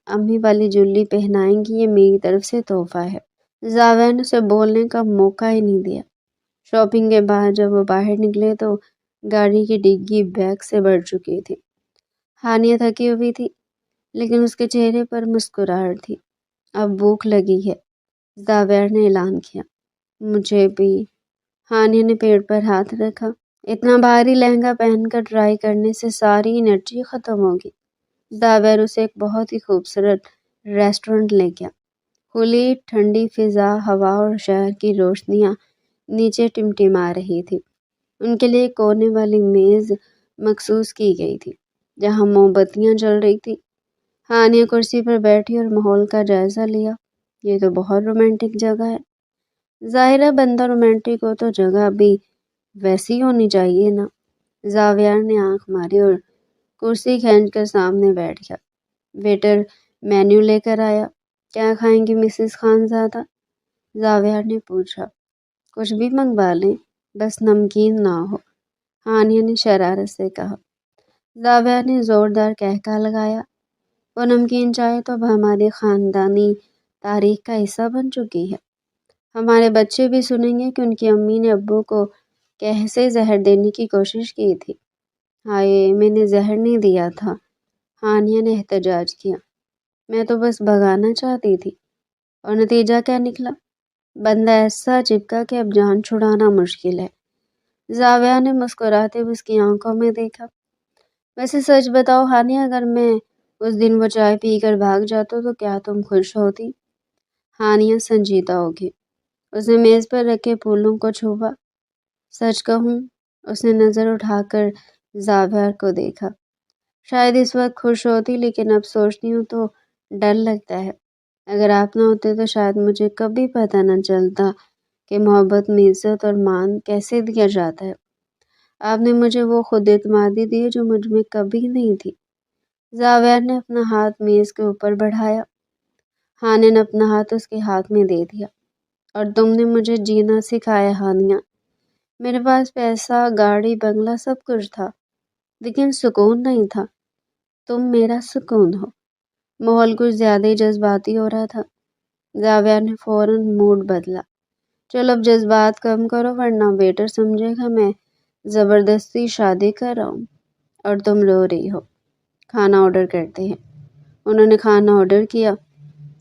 امی والی جولری پہنائیں گی، یہ میری طرف سے تحفہ ہے۔ زاویار نے اسے بولنے کا موقع ہی نہیں دیا۔ شاپنگ کے بعد جب وہ باہر نکلے تو گاڑی کی ڈگی بیگ سے بھر چکی تھی۔ ہانیہ تھکی ہوئی تھی، لیکن اس کے چہرے پر مسکراہٹ تھی۔ اب بھوک لگی ہے، زاویار نے اعلان کیا۔ مجھے بھی۔ ہانیہ نے پیٹ پر ہاتھ رکھا۔ اتنا بھاری لہنگا پہن کر ٹرائی کرنے سے ساری انرجی ختم ہوگی۔ زاویار اسے ایک بہت ہی خوبصورت ریسٹورنٹ لے گیا۔ کھلی ٹھنڈی فضا، ہوا اور شہر کی روشنیاں نیچے ٹمٹما رہی تھی۔ ان کے لیے ایک کونے والی میز مخصوص کی گئی تھی، جہاں موم بتیاں جل رہی تھی۔ ہانیہ کرسی پر بیٹھی اور ماحول کا جائزہ لیا۔ یہ تو بہت رومانٹک جگہ ہے۔ ظاہر ہے، بندہ رومانٹک ہو تو جگہ بھی ویسی ہونی چاہیے نا۔ زاویار نے آنکھ ماری اور کرسی کھینچ کر سامنے بیٹھ گیا۔ ویٹر مینیو لے کر آیا۔ کیا کھائیں گی مسز خانزادہ؟ زاویار نے پوچھا۔ کچھ بھی منگوا لیں، بس نمکین نہ ہو، ہانیہ نے شرارت سے کہا۔ زاویار نے زوردار قہقہ لگایا۔ وہ نمکین چائے تو اب ہماری خاندانی تاریخ کا حصہ بن چکی ہے۔ ہمارے بچے بھی سنیں گے کہ ان کی امی نے ابو کو کیسے زہر دینے کی کوشش کی تھی۔ ہائے، میں نے زہر نہیں دیا تھا، ہانیہ نے احتجاج کیا۔ میں تو بس بھگانا چاہتی تھی۔ اور نتیجہ کیا نکلا؟ بندہ ایسا چپکا کہ اب جان چھڑانا مشکل ہے۔ زاویار نے مسکراتے ہوئے اس کی آنکھوں میں دیکھا۔ ویسے سچ بتاؤ ہانیہ، اگر میں اس دن وہ چائے پی کر بھاگ جاتا تو کیا تم خوش ہوتی؟ ہانیہ سنجیدہ ہوگی۔ اس نے میز پر رکھے پھولوں کو چھوا۔ سچ کہوں، اس نے نظر اٹھا کر زاویار کو دیکھا۔ شاید اس وقت خوش ہوتی، لیکن اب سوچتی ہوں تو ڈر لگتا ہے۔ اگر آپ نہ ہوتے تو شاید مجھے کبھی پتہ نہ چلتا کہ محبت میں عزت اور مان کیسے دیا جاتا ہے۔ آپ نے مجھے وہ خود اعتمادی دی جو مجھ میں کبھی نہیں تھی۔ زاویار نے اپنا ہاتھ میز کے اوپر بڑھایا۔ ہانیہ نے اپنا ہاتھ اس کے ہاتھ میں دے دیا۔ اور تم نے مجھے جینا سکھایا ہانیہ۔ میرے پاس پیسہ، گاڑی، بنگلہ سب کچھ تھا، لیکن سکون نہیں تھا۔ تم میرا سکون ہو۔ ماحول کچھ زیادہ ہی جذباتی ہو رہا تھا۔ زاویہ نے فوراً موڈ بدلا۔ چلو اب جذبات کم کرو ورنہ ویٹر سمجھے گا میں زبردستی شادی کر رہا ہوں اور تم رو رہی ہو۔ کھانا آرڈر کرتے ہیں۔ انہوں نے کھانا آرڈر کیا۔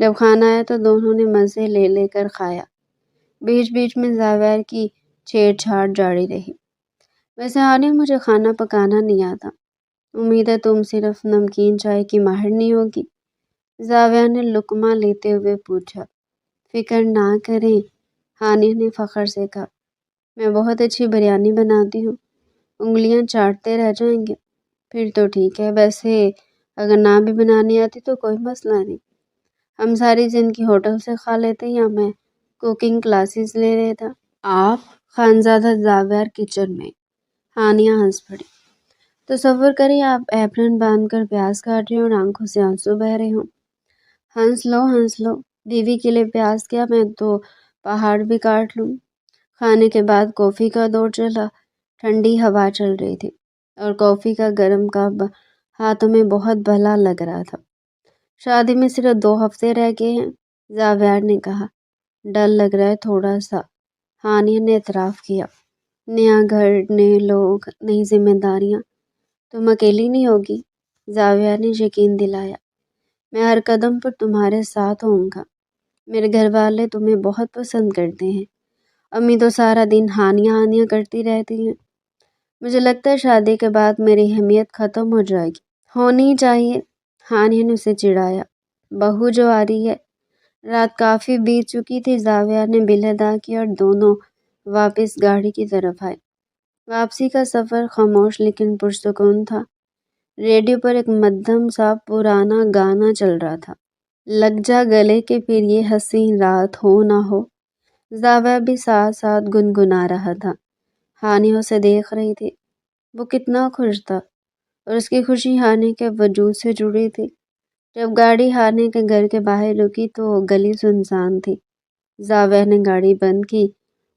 جب کھانا آیا تو دونوں نے مزے لے لے کر کھایا۔ بیچ بیچ میں زاویہ کی چھیڑ چھاڑ جاری رہی۔ ویسے ہانی مجھے کھانا پکانا نہیں آتا۔ امید ہے تم صرف نمکین چائے کی ماہر نہیں ہوگی۔ زاویہ نے لقمہ لیتے ہوئے پوچھا۔ فکر نہ کریں، ہانی نے فخر سے کہا، میں بہت اچھی بریانی بناتی ہوں، انگلیاں چاٹتے رہ جائیں گے۔ پھر تو ٹھیک ہے، ویسے اگر نہ بھی بنانی آتی تو کوئی مسئلہ نہیں، ہم ساری زندگی ہوٹل سے کھا لیتے یا میں کوکنگ کلاسز لے لیتا۔ آپ خانزادہ زاویہ کچن میں۔ ہانیہ ہنس پڑی۔ تصور کریں آپ ایپرن باندھ کر پیاز کاٹ رہے ہوں اور آنکھوں سے آنسو بہہ رہے ہوں۔ ہنس لو ہنس لو، بیوی کے لیے پیاز کیا، میں تو پہاڑ بھی کاٹ لوں۔ کھانے کے بعد کافی کا دور چلا۔ ٹھنڈی ہوا چل رہی تھی اور کافی کا گرم کپ ہاتھوں میں بہت بھلا لگ رہا تھا۔ شادی میں صرف 2 ہفتے رہ گئے ہیں، زاویہ نے کہا۔ ڈر لگ رہا ہے تھوڑا سا، ہانیہ نے اعتراف کیا۔ نیا گھر، نئے لوگ، نئی ذمہ داریاں، تم اکیلی نہیں ہوگی، زاویہ نے یقین دلایا۔ میں ہر قدم پر تمہارے ساتھ ہوں گا۔ میرے گھر والے تمہیں بہت پسند کرتے ہیں، امی تو سارا دن ہانیہ ہانیہ کرتی رہتی ہیں۔ مجھے لگتا ہے شادی کے بعد میری اہمیت ختم ہو جائے گی۔ ہونی چاہیے، ہانیہ نے اسے چڑھایا۔ بہو جو آ رہی ہے۔ رات کافی بیت چکی تھی، زاویہ نے بل ادا کیا اور دونوں واپس گاڑی کی طرف آئے۔ واپسی کا سفر خاموش لیکن پرسکون تھا۔ ریڈیو پر ایک مدھم سا پرانا گانا چل رہا تھا، لگ جا گلے کہ پھر یہ حسین رات ہو نہ ہو۔ زاویہ بھی ساتھ ساتھ گنگنا رہا تھا۔ ہانیہ اسے دیکھ رہی تھی۔ وہ کتنا خوش تھا اور اس کی خوشی ہانیہ کے وجود سے جڑی تھی۔ جب گاڑی ہانیہ کے گھر کے باہر رکی تو گلی سنسان تھی۔ زاویہ نے گاڑی بند کی۔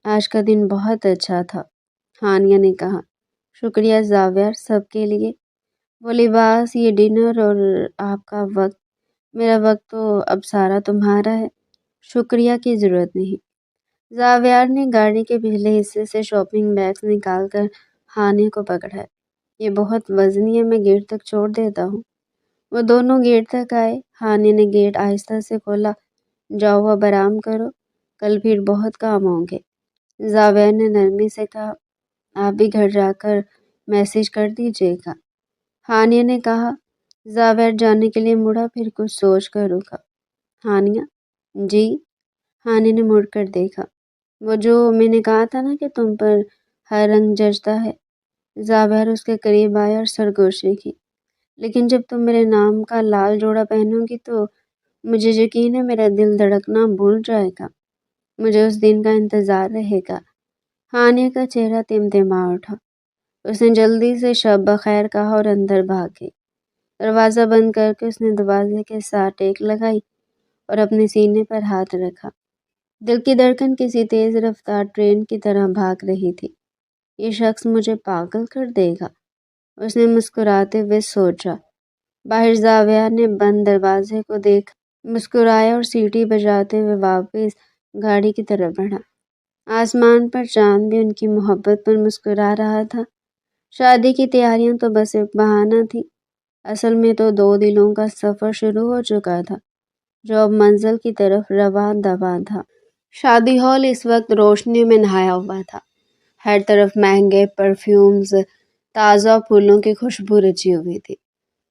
آج کا دن بہت اچھا تھا، ہانیہ نے کہا۔ شکریہ زاویہ، سب کے لیے، وہ لباس، یہ ڈنر اور آپ کا وقت۔ میرا وقت تو اب سارا تمہارا ہے، شکریہ کی ضرورت نہیں۔ زاویہ نے گاڑی کے پچھلے حصے سے شاپنگ بیگز نکال کر ہانیہ کو پکڑا۔ یہ بہت وزنی ہے، میں گیٹ تک چھوڑ دیتا ہوں۔ وہ دونوں گیٹ تک آئے۔ ہانیہ نے گیٹ آہستہ سے کھولا۔ جاؤ اب آرام کرو، کل پھر بہت کام ہوں گے، زاویہ نے نرمی سے کہا۔ آپ بھی گھر جا کر میسج کر دیجیے گا، ہانیہ نے کہا۔ زاویہ جانے کے لیے مڑا، پھر کچھ سوچ کر رکا۔ ہانیہ، جی؟ ہانیہ نے مڑ کر دیکھا۔ وہ جو میں نے کہا تھا نا کہ تم پر ہر رنگ جچتا ہے۔ زاویہ اس کے قریب آیا اور سرگوشی کی۔ لیکن جب تم میرے نام کا لال جوڑا پہنو گی تو مجھے یقین ہے میرا دل دھڑکنا بھول جائے گا، مجھے اس دن کا انتظار رہے گا۔ ہانیہ کا چہرہ تمتما اٹھا۔ اس نے جلدی سے شب بخیر کہا اور اندر بھاگ گئی۔ دروازہ بند کر کے اس نے دروازے کے ساتھ ٹیک لگائی اور اپنے سینے پر ہاتھ رکھا۔ دل کی دھڑکن کسی تیز رفتار ٹرین کی طرح بھاگ رہی تھی۔ یہ شخص مجھے پاگل کر دے گا، اس نے مسکراتے ہوئے سوچا۔ باہر زاویہ نے بند دروازے کو دیکھ مسکرایا اور سیٹی بجاتے ہوئے واپس گاڑی کی طرف بڑھا۔ آسمان پر چاند بھی ان کی محبت پر مسکرا رہا تھا۔ شادی کی تیاریاں تو بس ایک بہانہ تھی، اصل میں تو 2 دلوں کا سفر شروع ہو چکا تھا جو اب منزل کی طرف رواں دواں تھا۔ شادی ہال اس وقت روشنی میں نہایا ہوا تھا۔ ہر طرف مہنگے پرفیومز، تازہ پھولوں کی خوشبو رچی ہوئی تھی۔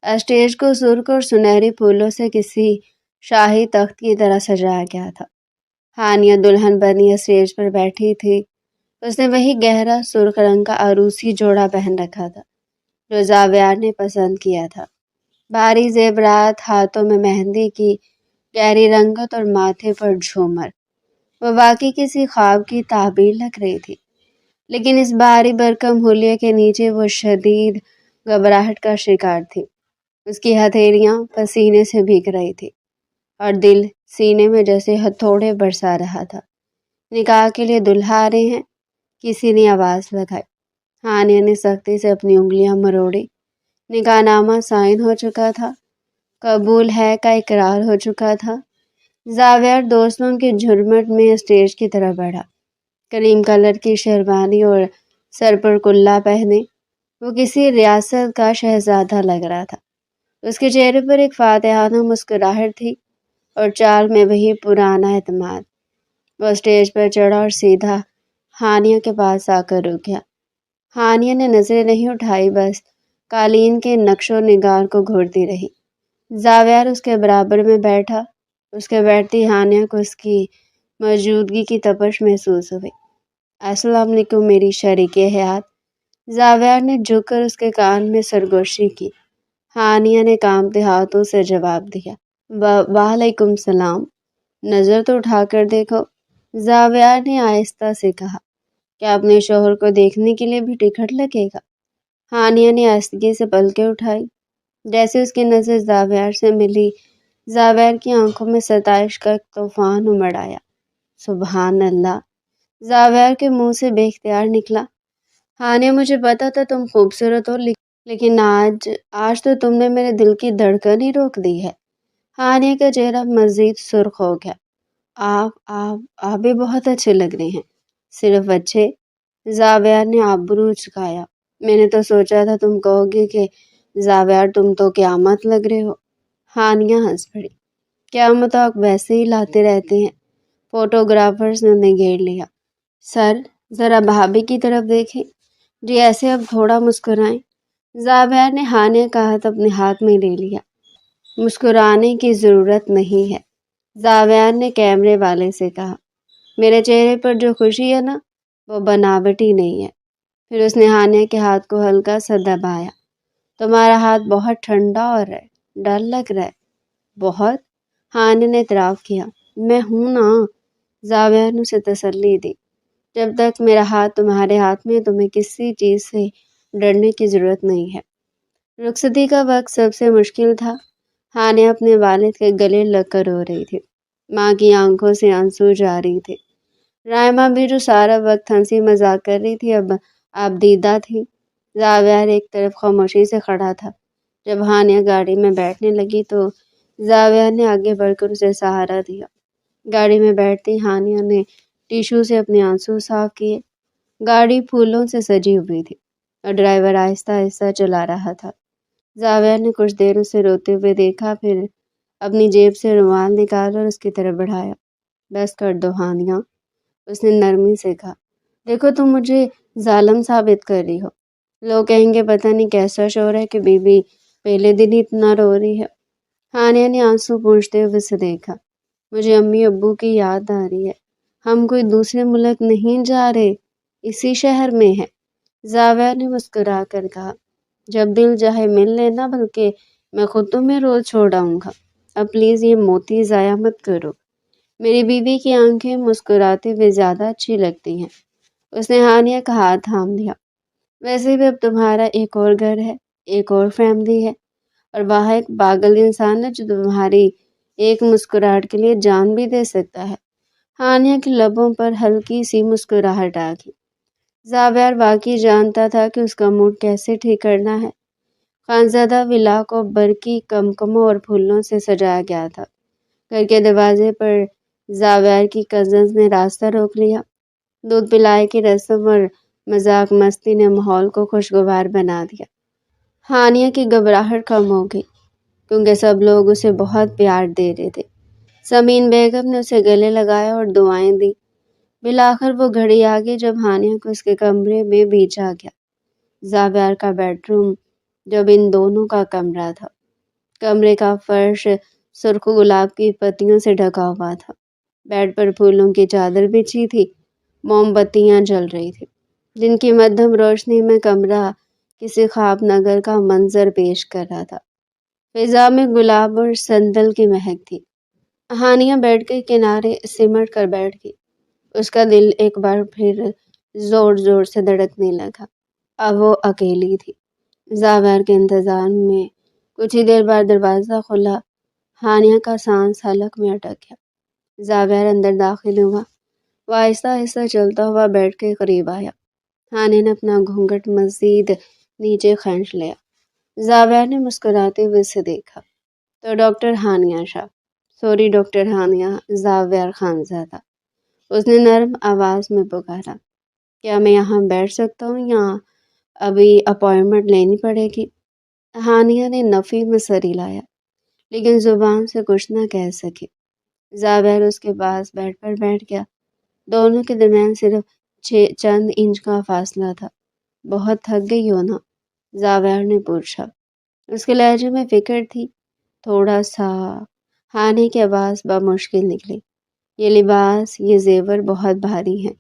اسٹیج کو سرخ اور سنہری پھولوں سے کسی شاہی تخت کی طرح سجایا گیا تھا۔ ہانیہ دلہن بنی اسٹیج پر بیٹھی تھی۔ اس نے وہی گہرا سرخ رنگ کا عروسی جوڑا پہن رکھا تھا جو زاویہ نے پسند کیا تھا۔ بھاری زیورات، ہاتھوں میں مہندی کی گہری رنگت اور ماتھے پر جھومر، وہ واقعی کسی خواب کی تعبیر لگ رہی تھی۔ لیکن اس بھاری بھرکم حلیے کے نیچے وہ شدید گھبراہٹ کا شکار تھی۔ اس کی ہتھیلیاں پسینے سے بھیگ رہی تھی اور دل سینے میں جیسے ہتھوڑے برسا رہا تھا۔ نکاح کے لیے دلہا آ رہے ہیں، کسی نے آواز لگائی۔ ہانیہ نے سختی سے اپنی انگلیاں مروڑی۔ نکاح نامہ سائن ہو چکا تھا، قبول ہے کا اقرار ہو چکا تھا۔ زاویار دوستوں کے جھرمٹ میں اسٹیج کی طرف بڑھا۔ کریم کلر کی شیروانی اور سر پر کلا پہنے وہ کسی ریاست کا شہزادہ لگ رہا تھا۔ اس کے چہرے پر ایک فاتحانہ مسکراہٹ تھی اور چال میں وہی پرانا اعتماد۔ وہ اسٹیج پر چڑھا اور سیدھا ہانیہ کے پاس آ کر رک گیا۔ ہانیہ نے نظریں نہیں اٹھائی، بس قالین کے نقش و نگار کو گھورتی رہی۔ زاویار اس کے برابر میں بیٹھا۔ اس کے بیٹھتی ہانیہ کو اس کی موجودگی کی تپش محسوس ہوئی۔ السلام علیکم میری شریک حیات۔ زاویار نے جھک کر اس کے کان میں سرگوشی کی۔ ہانیہ نے کانپتے ہاتھوں سے جواب دیا، وعلیکم السلام۔ نظر تو اٹھا کر دیکھو، زاویار نے آہستہ سے کہا۔ کیا اپنے شوہر کو دیکھنے کے لیے بھی ٹکٹ لگے گا؟ ہانیہ نے آہستگی سے پلکیں اٹھائی۔ جیسے اس کی نظر زاویار سے ملی، زاویار کی آنکھوں میں ستائش کا ایک طوفان امڑ آیا۔ سبحان اللہ، زاویار کے منہ سے بے اختیار نکلا۔ ہانیہ مجھے پتا تھا تم خوبصورت ہو، لیکن آج تو تم نے میرے دل کی دھڑکن ہی روک دی ہے۔ ہانیہ کا چہرہ مزید سرخ ہو گیا۔ آپ بھی بہت اچھے لگ رہے ہیں۔ صرف اچھے؟ زاویار نے آبرو اچکایا۔ میں نے تو سوچا تھا تم کہو گے کہ زاویار تم تو قیامت لگ رہے ہو۔ ہانیہ ہنس پڑی۔ قیامت آپ ویسے ہی لاتے رہتے ہیں۔ فوٹوگرافرز نے گھیر لیا۔ سر، ذرا بھابھی کی طرف دیکھیں۔ جی ایسے اب تھوڑا مسکرائیں۔ زاویار نے ہانیہ کا ہاتھ اپنے ہاتھ میں لے لیا۔ مسکرانے کی ضرورت نہیں ہے، زاویار نے کیمرے والے سے کہا۔ میرے چہرے پر جو خوشی ہے نا، وہ بناوٹی نہیں ہے۔ پھر اس نے ہانیہ کے ہاتھ کو ہلکا سا دبایا۔ تمہارا ہاتھ بہت ٹھنڈا اور ڈر لگ رہا ہے۔ بہت؟ ہانیہ نے اعتراف کیا۔ میں ہوں نا، زاویار نے اسے تسلی دی۔ جب تک میرا ہاتھ تمہارے ہاتھ میں ہے تمہیں کسی چیز سے ڈرنے کی ضرورت نہیں ہے۔ رخصتی کا وقت سب سے مشکل تھا۔ ہانیہ اپنے والد کے گلے لگ کر رو رہی تھی۔ ماں کی آنکھوں سے آنسو جاری تھے۔ رائمہ بھی جو سارا وقت ہنسی مذاق کر رہی تھی اب آبدیدہ تھی۔ زاویار ایک طرف خاموشی سے کھڑا تھا۔ جب ہانیہ گاڑی میں بیٹھنے لگی تو زاویار نے آگے بڑھ کر اسے سہارا دیا۔ گاڑی میں بیٹھتی ہانیہ نے ٹیشو سے اپنے آنسو صاف کیے۔ گاڑی پھولوں سے سجی ہوئی تھی اور ڈرائیور آہستہ آہستہ چلا رہا تھا۔ زاویار نے کچھ دیر اسے روتے ہوئے دیکھا، پھر اپنی جیب سے رومال نکالا اور اس کی طرف بڑھایا۔ بس کر دو ہانیہ، اس نے نرمی سے کہا۔ دیکھو تم مجھے ظالم ثابت کر رہی ہو۔ لوگ کہیں گے پتہ نہیں کیسا شوہر ہے کہ بیوی پہلے دن ہی اتنا رو رہی ہے۔ ہانیہ نے آنسو پونچھتے ہوئے اسے دیکھا۔ مجھے امی ابو کی یاد آ رہی ہے۔ ہم کوئی دوسرے ملک نہیں جا رہے، اسی شہر میں ہے۔ زاویار نے مسکرا کر کہا۔ جب دل چاہے مل لینا، بلکہ میں خود تمہیں روز چھوڑ آؤں گا۔ اب پلیز یہ موتی ضائع مت کرو۔ میری بیوی کی آنکھیں مسکراتے ہوئے زیادہ اچھی لگتی ہیں۔ اس نے ہانیہ کا ہاتھ تھام لیا۔ ویسے بھی اب تمہارا ایک اور گھر ہے، ایک اور فیملی ہے، اور وہاں ایک پاگل انسان ہے جو تمہاری ایک مسکراہٹ کے لیے جان بھی دے سکتا ہے۔ ہانیہ کے لبوں پر ہلکی سی مسکراہٹ آ گئی۔ زاویار واقعی جانتا تھا کہ اس کا موڈ کیسے ٹھیک کرنا ہے۔ خانزادہ ولا کو برقی کمکموں اور پھولوں سے سجایا گیا تھا۔ گھر کے دروازے پر زاویار کی کزنز نے راستہ روک لیا۔ دودھ پلائے کی رسم اور مذاق مستی نے ماحول کو خوشگوار بنا دیا۔ ہانیہ کی گھبراہٹ کم ہو گئی کیونکہ سب لوگ اسے بہت پیار دے رہے تھے۔ سمین بیگم نے اسے گلے لگایا اور دعائیں دیں۔ بالآخر وہ گھڑی آ گئی جب ہانیہ کو اس کے کمرے میں بھیجا گیا۔ زاویار کا بیڈ روم جب ان دونوں کا کمرہ تھا۔ کمرے کا فرش سرخ گلاب کی پتیوں سے ڈھکا ہوا تھا۔ بیڈ پر پھولوں کی چادر بچھی تھی۔ موم بتیاں جل رہی تھی جن کی مدھم روشنی میں کمرہ کسی خواب نگر کا منظر پیش کر رہا تھا۔ فضا میں گلاب اور سندل کی مہک تھی۔ ہانیہ بیڈ کے کنارے سمٹ کر بیٹھ گئی۔ اس کا دل ایک بار پھر زور زور سے دھڑکنے لگا۔ اب وہ اکیلی تھی۔ زاویار کے انتظار میں کچھ ہی دیر بعد دروازہ کھلا۔ ہانیہ کا سانس حلق میں اٹک گیا۔ زاویار اندر داخل ہوا۔ وہ آہستہ آہستہ چلتا ہوا بیڈ کے قریب آیا۔ ہانیہ نے اپنا گھونگھٹ مزید نیچے کھینچ لیا۔ زاویہ نے مسکراتے ہوئے اسے دیکھا۔ تو ڈاکٹر ہانیہ شاہ، سوری ڈاکٹر ہانیہ زاویہ خانزادہ، اس نے نرم آواز میں پکارا۔ کیا میں یہاں بیٹھ سکتا ہوں یا ابھی اپائنٹمنٹ لینی پڑے گی؟ ہانیہ نے نفی میں سر ہلایا، لیکن زبان سے کچھ نہ کہہ سکی۔ زاویہ اس کے پاس بیڈ پر بیٹھ گیا۔ دونوں کے درمیان صرف چند انچ کا فاصلہ تھا۔ بہت تھک گئی ہو نا؟ زاویہ نے پوچھا۔ اس کے لہجے میں فکر تھی۔ تھوڑا سا، ہانیہ کی آواز بمشکل نکلی۔ یہ لباس، یہ زیور بہت بھاری ہیں۔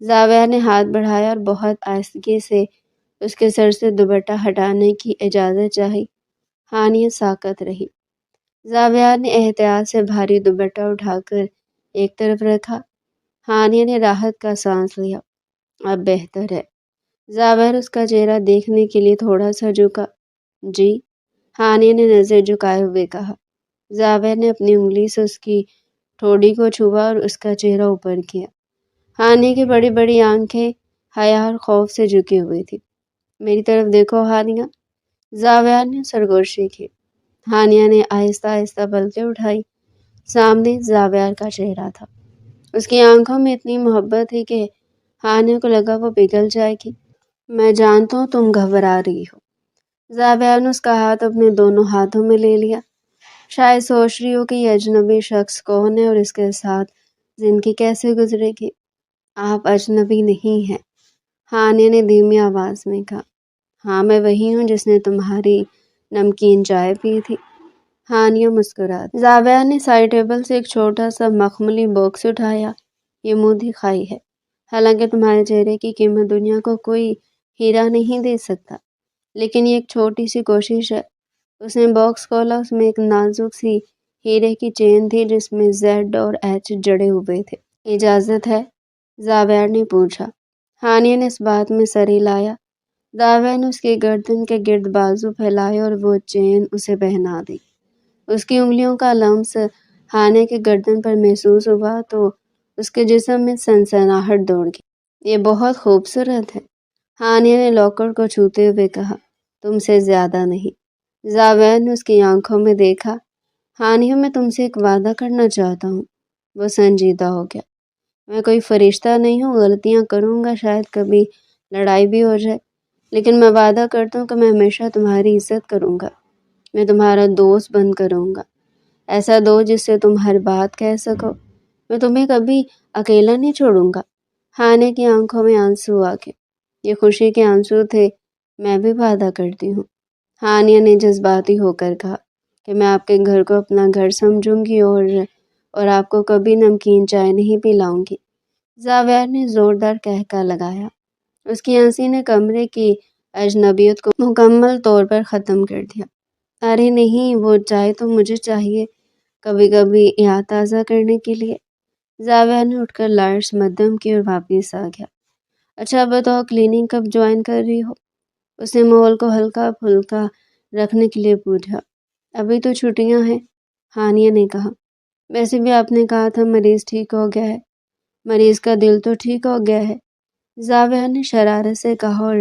زاویہ نے ہاتھ بڑھایا اور بہت آہستگی سے اس کے سر سے دوپٹہ ہٹانے کی اجازت چاہی۔ ہانیہ ساکت رہی۔ زاویہ نے احتیاط سے بھاری دوپٹہ اٹھا کر ایک طرف رکھا۔ ہانیہ نے راحت کا سانس لیا۔ اب بہتر ہے۔ زاویہ اس کا چہرہ دیکھنے کے لیے تھوڑا سا جھکا۔ جی؟ ہانیہ نے نظر جھکائے ہوئے کہا۔ زاویہ نے اپنی انگلی سے اس کی ٹھوڑی کو چھوا اور اس کا چہرہ اوپر کیا۔ ہانیہ کی بڑی بڑی آنکھیں حیا اور خوف سے جھکی ہوئی تھی۔ میری طرف دیکھو ہانیہ۔ زاویہ نے سرگوشی کی۔ ہانیہ نے آہستہ آہستہ پلکیں اٹھائی۔ سامنے زاویہ کا چہرہ تھا۔ اس کی آنکھوں میں اتنی محبت تھی کہ ہانیہ کو لگا وہ پگھل جائے گی۔ میں جانتا ہوں تم گھبرا رہی ہو۔ زاویہ نے اس کا ہاتھ اپنے دونوں ہاتھوں میں لے لیا۔ شاید سوچ رہی ہو کہ یہ اجنبی شخص کون ہے اور اس کے ساتھ زندگی کیسے گزرے گی۔ آپ اجنبی نہیں ہیں، ہانیہ نے دھیمی آواز میں کہا۔ ہاں، میں وہی ہوں جس نے تمہاری نمکین چائے پی تھی۔ ہانیہ مسکرا دی۔ زاویہ نے سائڈ ٹیبل سے ایک چھوٹا سا مخملی باکس اٹھایا۔ یہ منہ دکھائی ہے۔ حالانکہ تمہارے چہرے کی قیمت دنیا کو کوئی ہیرا نہیں دے سکتا، لیکن یہ ایک چھوٹی سی کوشش ہے۔ اس نے باکس کھولا۔ اس میں ایک نازک سی ہیرے کی چین تھی جس میں زیڈ اور ایچ جڑے ہوئے تھے۔ اجازت ہے؟ زاویہ نے پوچھا۔ ہانیہ نے اس بات میں سر ہلایا۔ زاویہ نے اس کی گردن کے گرد بازو پھیلائے اور وہ چین اسے پہنا دی۔ اس کی انگلیوں کا لمس ہانیہ کے گردن پر محسوس ہوا تو اس کے جسم میں سنسناہٹ دوڑ گئی۔ یہ بہت خوبصورت ہے، ہانیہ نے لاکر کو چھوتے ہوئے کہا۔ تم سے زیادہ نہیں۔ زاویہ نے اس کی آنکھوں میں دیکھا۔ ہانیہ، میں تم سے ایک وعدہ کرنا چاہتا ہوں۔ وہ سنجیدہ ہو گیا۔ میں کوئی فرشتہ نہیں ہوں، غلطیاں کروں گا، شاید کبھی لڑائی بھی ہو جائے، لیکن میں وعدہ کرتا ہوں کہ میں ہمیشہ تمہاری عزت کروں گا۔ میں تمہارا دوست بن کروں گا، ایسا دوست جس سے تم ہر بات کہہ سکو۔ میں تمہیں کبھی اکیلا نہیں چھوڑوں گا۔ ہانیہ کی آنکھوں میں آنسو آ گئے۔ یہ خوشی کے آنسو تھے۔ میں بھی وعدہ کرتی ہوں، ہانیہ نے جذباتی ہو کر کہا، کہ میں آپ کے گھر کو اپنا گھر سمجھوں گی اور آپ کو کبھی نمکین چائے نہیں پلاؤں گی۔ زاویہ نے زوردار قہقہ لگایا۔ اس کی ہنسی نے کمرے کی اجنبیت کو مکمل طور پر ختم کر دیا۔ ارے نہیں، وہ چائے تو مجھے چاہیے، کبھی کبھی یاد تازہ کرنے کے لیے۔ زاویہ نے اٹھ کر لائٹس مدھم کی اور واپس آ گیا۔ اچھا بتاؤ، کلینک کب جوائن کر رہی ہو؟ اس نے ماحول کو ہلکا پھلکا رکھنے کے لیے پوچھا۔ ابھی تو چھٹیاں ہیں، ہانیہ نے کہا۔ ویسے بھی آپ نے کہا تھا مریض ٹھیک ہو گیا ہے۔ مریض کا دل تو ٹھیک ہو گیا ہے، زاویہ نے شرارت سے کہا اور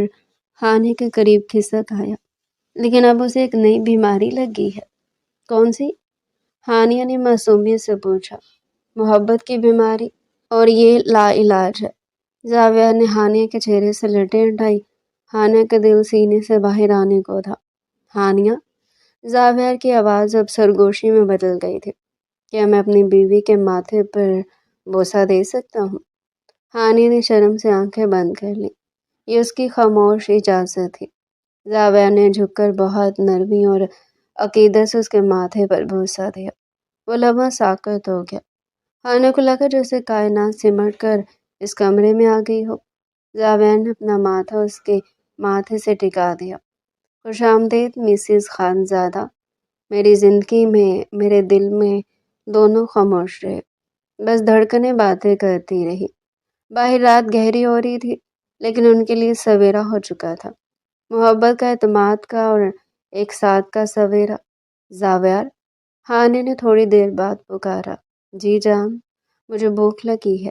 ہانیہ کے قریب کھسک آیا۔ لیکن اب اسے ایک نئی بیماری لگی ہے۔ کون سی؟ ہانیہ نے معصومیت سے پوچھا۔ محبت کی بیماری، اور یہ لا علاج ہے۔ زاویہ نے ہانیہ کے چہرے سے لٹیں ہٹائی۔ ہانیہ کا دل سینے سے باہر آنے کو تھا۔ ہانیہ؟ زاویہ کی آواز اب سرگوشی میں بدل گئی تھی۔ کیا میں اپنی بیوی کے ماتھے پر بوسہ دے سکتا ہوں؟ ہانیہ نے شرم سے آنکھیں بند کر لیں۔ یہ اس کی خاموش اجازت تھی۔ زاویہ نے جھک کر بہت نرمی اور عقیدت سے اس کے ماتھے پر بوسہ دیا۔ وہ لمحہ ساکت ہو گیا۔ ہانیہ کو لگا جیسے کائنات سمٹ کر اس کمرے میں آ گئی ہو۔ زاویہ نے اپنا ماتھا اس کے ماتھے سے ٹکا دیا۔ خوش آمدید مسز خانزادہ۔ میری زندگی میں، میرے دل میں، دونوں خاموش رہے، بس دھڑکنیں باتیں کرتی رہی۔ باہر رات گہری ہو رہی تھی، لیکن ان کے لیے سویرا ہو چکا تھا، محبت کا، اعتماد کا اور ایک ساتھ کا سویرا۔ زاویہ؟ ہانیہ نے تھوڑی دیر بعد پکارا۔ جی جان، مجھے بھوک لگی ہے۔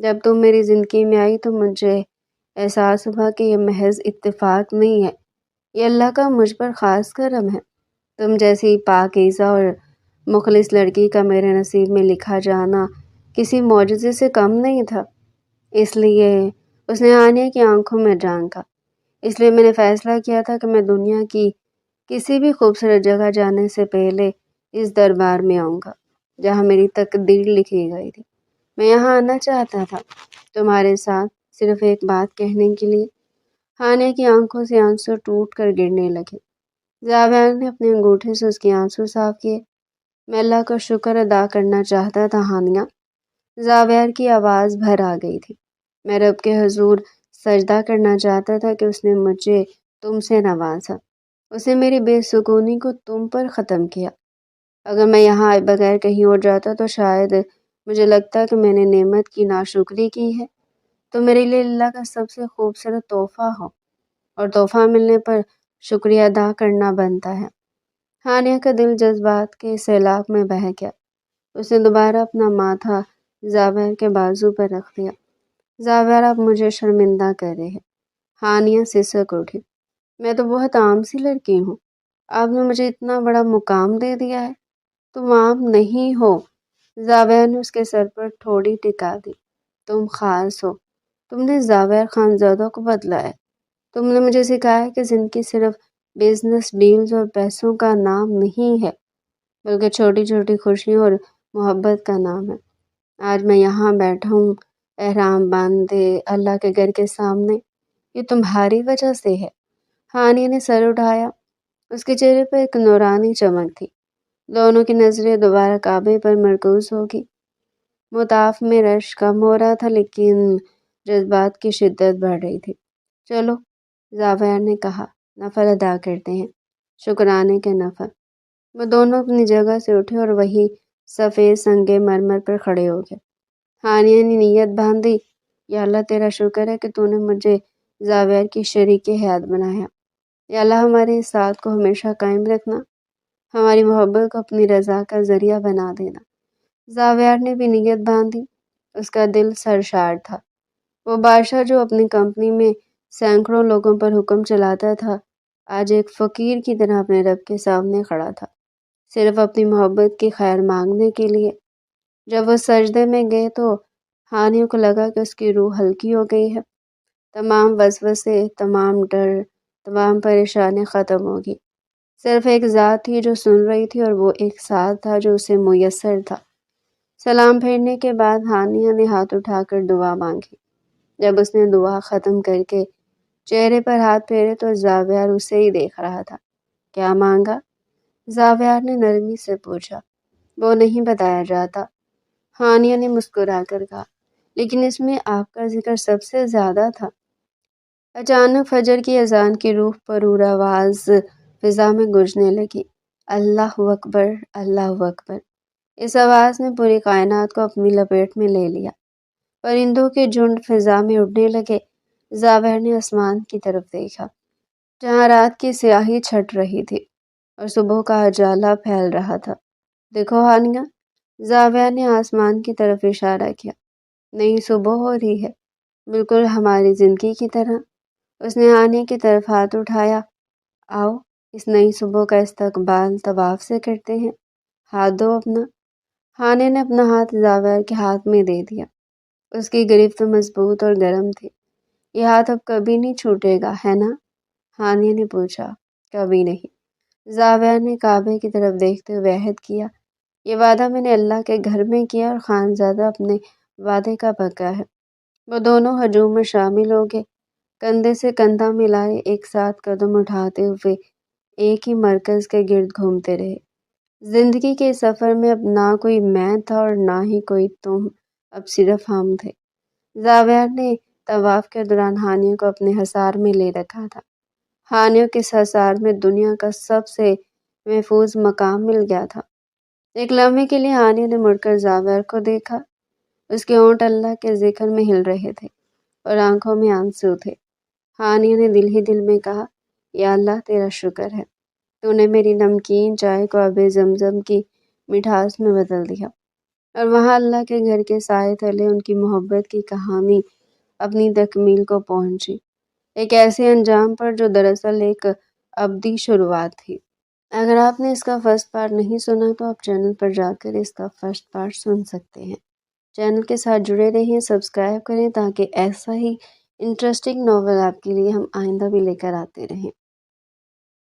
جب تم میری زندگی میں آئی تو مجھے احساس ہوا کہ یہ محض اتفاق نہیں ہے، یہ اللہ کا مجھ پر خاص کرم ہے۔ تم جیسی پاکیزہ اور مخلص لڑکی کا میرے نصیب میں لکھا جانا کسی معجزے سے کم نہیں تھا۔ اس لیے اس نے ہانیہ کی آنکھوں میں جھانکا۔ اس لیے میں نے فیصلہ کیا تھا کہ میں دنیا کی کسی بھی خوبصورت جگہ جانے سے پہلے اس دربار میں آؤں گا جہاں میری تقدیر لکھی گئی تھی۔ میں یہاں آنا چاہتا تھا تمہارے ساتھ صرف ایک بات کہنے کے لیے۔ ہانیہ کی آنکھوں سے آنسو ٹوٹ کر گرنے لگے۔ زاویار نے اپنے انگوٹھے سے اس کے آنسو صاف کیے۔ میں اللہ کا شکر ادا کرنا چاہتا تھا ہانیہ۔ زاویار کی آواز بھر آ گئی تھی۔ میں رب کے حضور سجدہ کرنا چاہتا تھا کہ اس نے مجھے تم سے نوازا، اس نے میری بے سکونی کو تم پر ختم کیا۔ اگر میں یہاں آئے بغیر کہیں اور جاتا تو شاید مجھے لگتا کہ میں نے نعمت کی ناشکری کی ہے۔ تو میرے لیے اللہ کا سب سے خوبصورت تحفہ ہو، اور تحفہ ملنے پر شکریہ ادا کرنا بنتا ہے۔ ہانیہ کا دل جذبات کے سیلاب میں بہہ گیا۔ اس نے دوبارہ اپنا ماتھا زاویار کے بازو پر رکھ دیا۔ زاویار آپ مجھے شرمندہ کر رہے ہیں۔ ہانیہ سسک اٹھی۔ میں تو بہت عام سی لڑکی ہوں، آپ نے مجھے اتنا بڑا مقام دے دیا ہے۔ تم عام نہیں ہو۔ زاویار نے اس کے سر پر تھوڑی ٹکا دی۔ تم خاص ہو۔ تم نے زاویار خانزادوں کو بدلا ہے۔ تم نے مجھے سکھایا کہ زندگی صرف بزنس ڈیلز اور پیسوں کا نام نہیں ہے، بلکہ چھوٹی چھوٹی خوشیوں اور محبت کا نام ہے۔ آج میں یہاں بیٹھا ہوں احرام باندھے اللہ کے گھر کے سامنے، یہ تمہاری وجہ سے ہے۔ ہانیہ نے سر اٹھایا۔ اس کے چہرے پر ایک نورانی چمک تھی۔ دونوں کی نظریں دوبارہ کعبے پر مرکوز ہوگی۔ مطاف میں رش کم ہو رہا تھا لیکن جذبات کی شدت بڑھ رہی تھی۔ چلو، زاویار نے کہا، نفل ادا کرتے ہیں، شکرانے کے نفل۔ وہ دونوں اپنی جگہ سے اٹھے اور وہی سفید سنگ مرمر پر کھڑے ہو گئے۔ ہانیہ نے نیت باندھی، یا اللہ تیرا شکر ہے کہ تو نے مجھے زاویار کی شریک حیات بنایا۔ یا اللہ ہمارے اس ساتھ کو ہمیشہ قائم رکھنا، ہماری محبت کو اپنی رضا کا ذریعہ بنا دینا۔ زاویار نے بھی نیت باندھی۔ اس کا دل سرشار تھا۔ وہ بادشاہ جو اپنی کمپنی میں سینکڑوں لوگوں پر حکم چلاتا تھا، آج ایک فقیر کی طرح اپنے رب کے سامنے کھڑا تھا، صرف اپنی محبت کی خیر مانگنے کے لیے۔ جب وہ سجدے میں گئے تو ہانیہ کو لگا کہ اس کی روح ہلکی ہو گئی ہے۔ تمام وسوسے، تمام ڈر، تمام پریشانی ختم ہوگی۔ صرف ایک ذات تھی جو سن رہی تھی، اور وہ ایک ساتھ تھا جو اسے میسر تھا۔ سلام پھیرنے کے بعد ہانیہ نے ہاتھ اٹھا کر دعا مانگی۔ جب اس نے دعا ختم کر کے چہرے پر ہاتھ پھیرے تو زاویار اسے ہی دیکھ رہا تھا۔ کیا مانگا؟ زاویار نے نرمی سے پوچھا۔ وہ نہیں بتایا جاتا، ہانیہ نے مسکرا کر کہا، لیکن اس میں آپ کا ذکر سب سے زیادہ تھا۔ اچانک فجر کی اذان کی روح پرور آواز فضا میں گونجنے لگی، اللہ اکبر، اللہ اکبر۔ اس آواز نے پوری کائنات کو اپنی لپیٹ میں لے لیا۔ پرندوں کے جھنڈ فضا میں اڑنے لگے۔ زاویار نے آسمان کی طرف دیکھا جہاں رات کی سیاہی چھٹ رہی تھی اور صبح کا اجالا پھیل رہا تھا۔ دیکھو ہانیہ، زاویار نے آسمان کی طرف اشارہ کیا، نئی صبح ہو رہی ہے، بالکل ہماری زندگی کی طرح۔ اس نے ہانیہ کی طرف ہاتھ اٹھایا، آؤ اس نئی صبح کا استقبال طواف سے کرتے ہیں، ہاتھ دو اپنا۔ ہانیہ نے اپنا ہاتھ زاویار کے ہاتھ میں دے دیا۔ اس کی گرفت مضبوط اور گرم تھی۔ یہ ہاتھ اب کبھی نہیں چھوٹے گا، ہے نا؟ ہانیہ نے پوچھا۔ کبھی نہیں، زاویار نے کعبے کی طرف دیکھتے ہوئے عہد کیا۔ یہ وعدہ میں نے اللہ کے گھر میں کیا اور خانزادہ اپنے وعدے کا پکا ہے۔ وہ دونوں ہجوم میں شامل ہو گئے، کندھے سے کندھا ملائے، ایک ساتھ قدم اٹھاتے ہوئے ایک ہی مرکز کے گرد گھومتے رہے۔ زندگی کے سفر میں اب نہ کوئی میں تھا اور نہ ہی کوئی تم، اب صرف ہم تھے۔ زاویار نے طواف کے دوران ہانیہ کو اپنے حصار میں لے رکھا تھا۔ ہانیہ کے اس حصار میں دنیا کا سب سے محفوظ مقام مل گیا تھا۔ ایک لمحے کے لیے ہانیہ نے مڑ کر زاویار کو دیکھا۔ اس کے ہونٹ اللہ کے ذکر میں ہل رہے تھے اور آنکھوں میں آنسو تھے۔ ہانیہ نے دل ہی دل میں کہا، یا اللہ تیرا شکر ہے، تو نے میری نمکین چائے کو آب زمزم کی مٹھاس میں بدل دیا۔ اور وہاں اللہ کے گھر کے سائے تلے ان کی محبت کی کہانی اپنی تکمیل کو پہنچی، ایک ایسے انجام پر جو دراصل ایک ابدی شروعات تھی۔ اگر آپ نے اس کا فرسٹ پارٹ نہیں سنا تو آپ چینل پر جا کر اس کا فرسٹ پارٹ سن سکتے ہیں۔ چینل کے ساتھ جڑے رہیں، سبسکرائب کریں تاکہ ایسا ہی انٹرسٹنگ ناول آپ کے لیے ہم آئندہ بھی لے کر آتے رہیں۔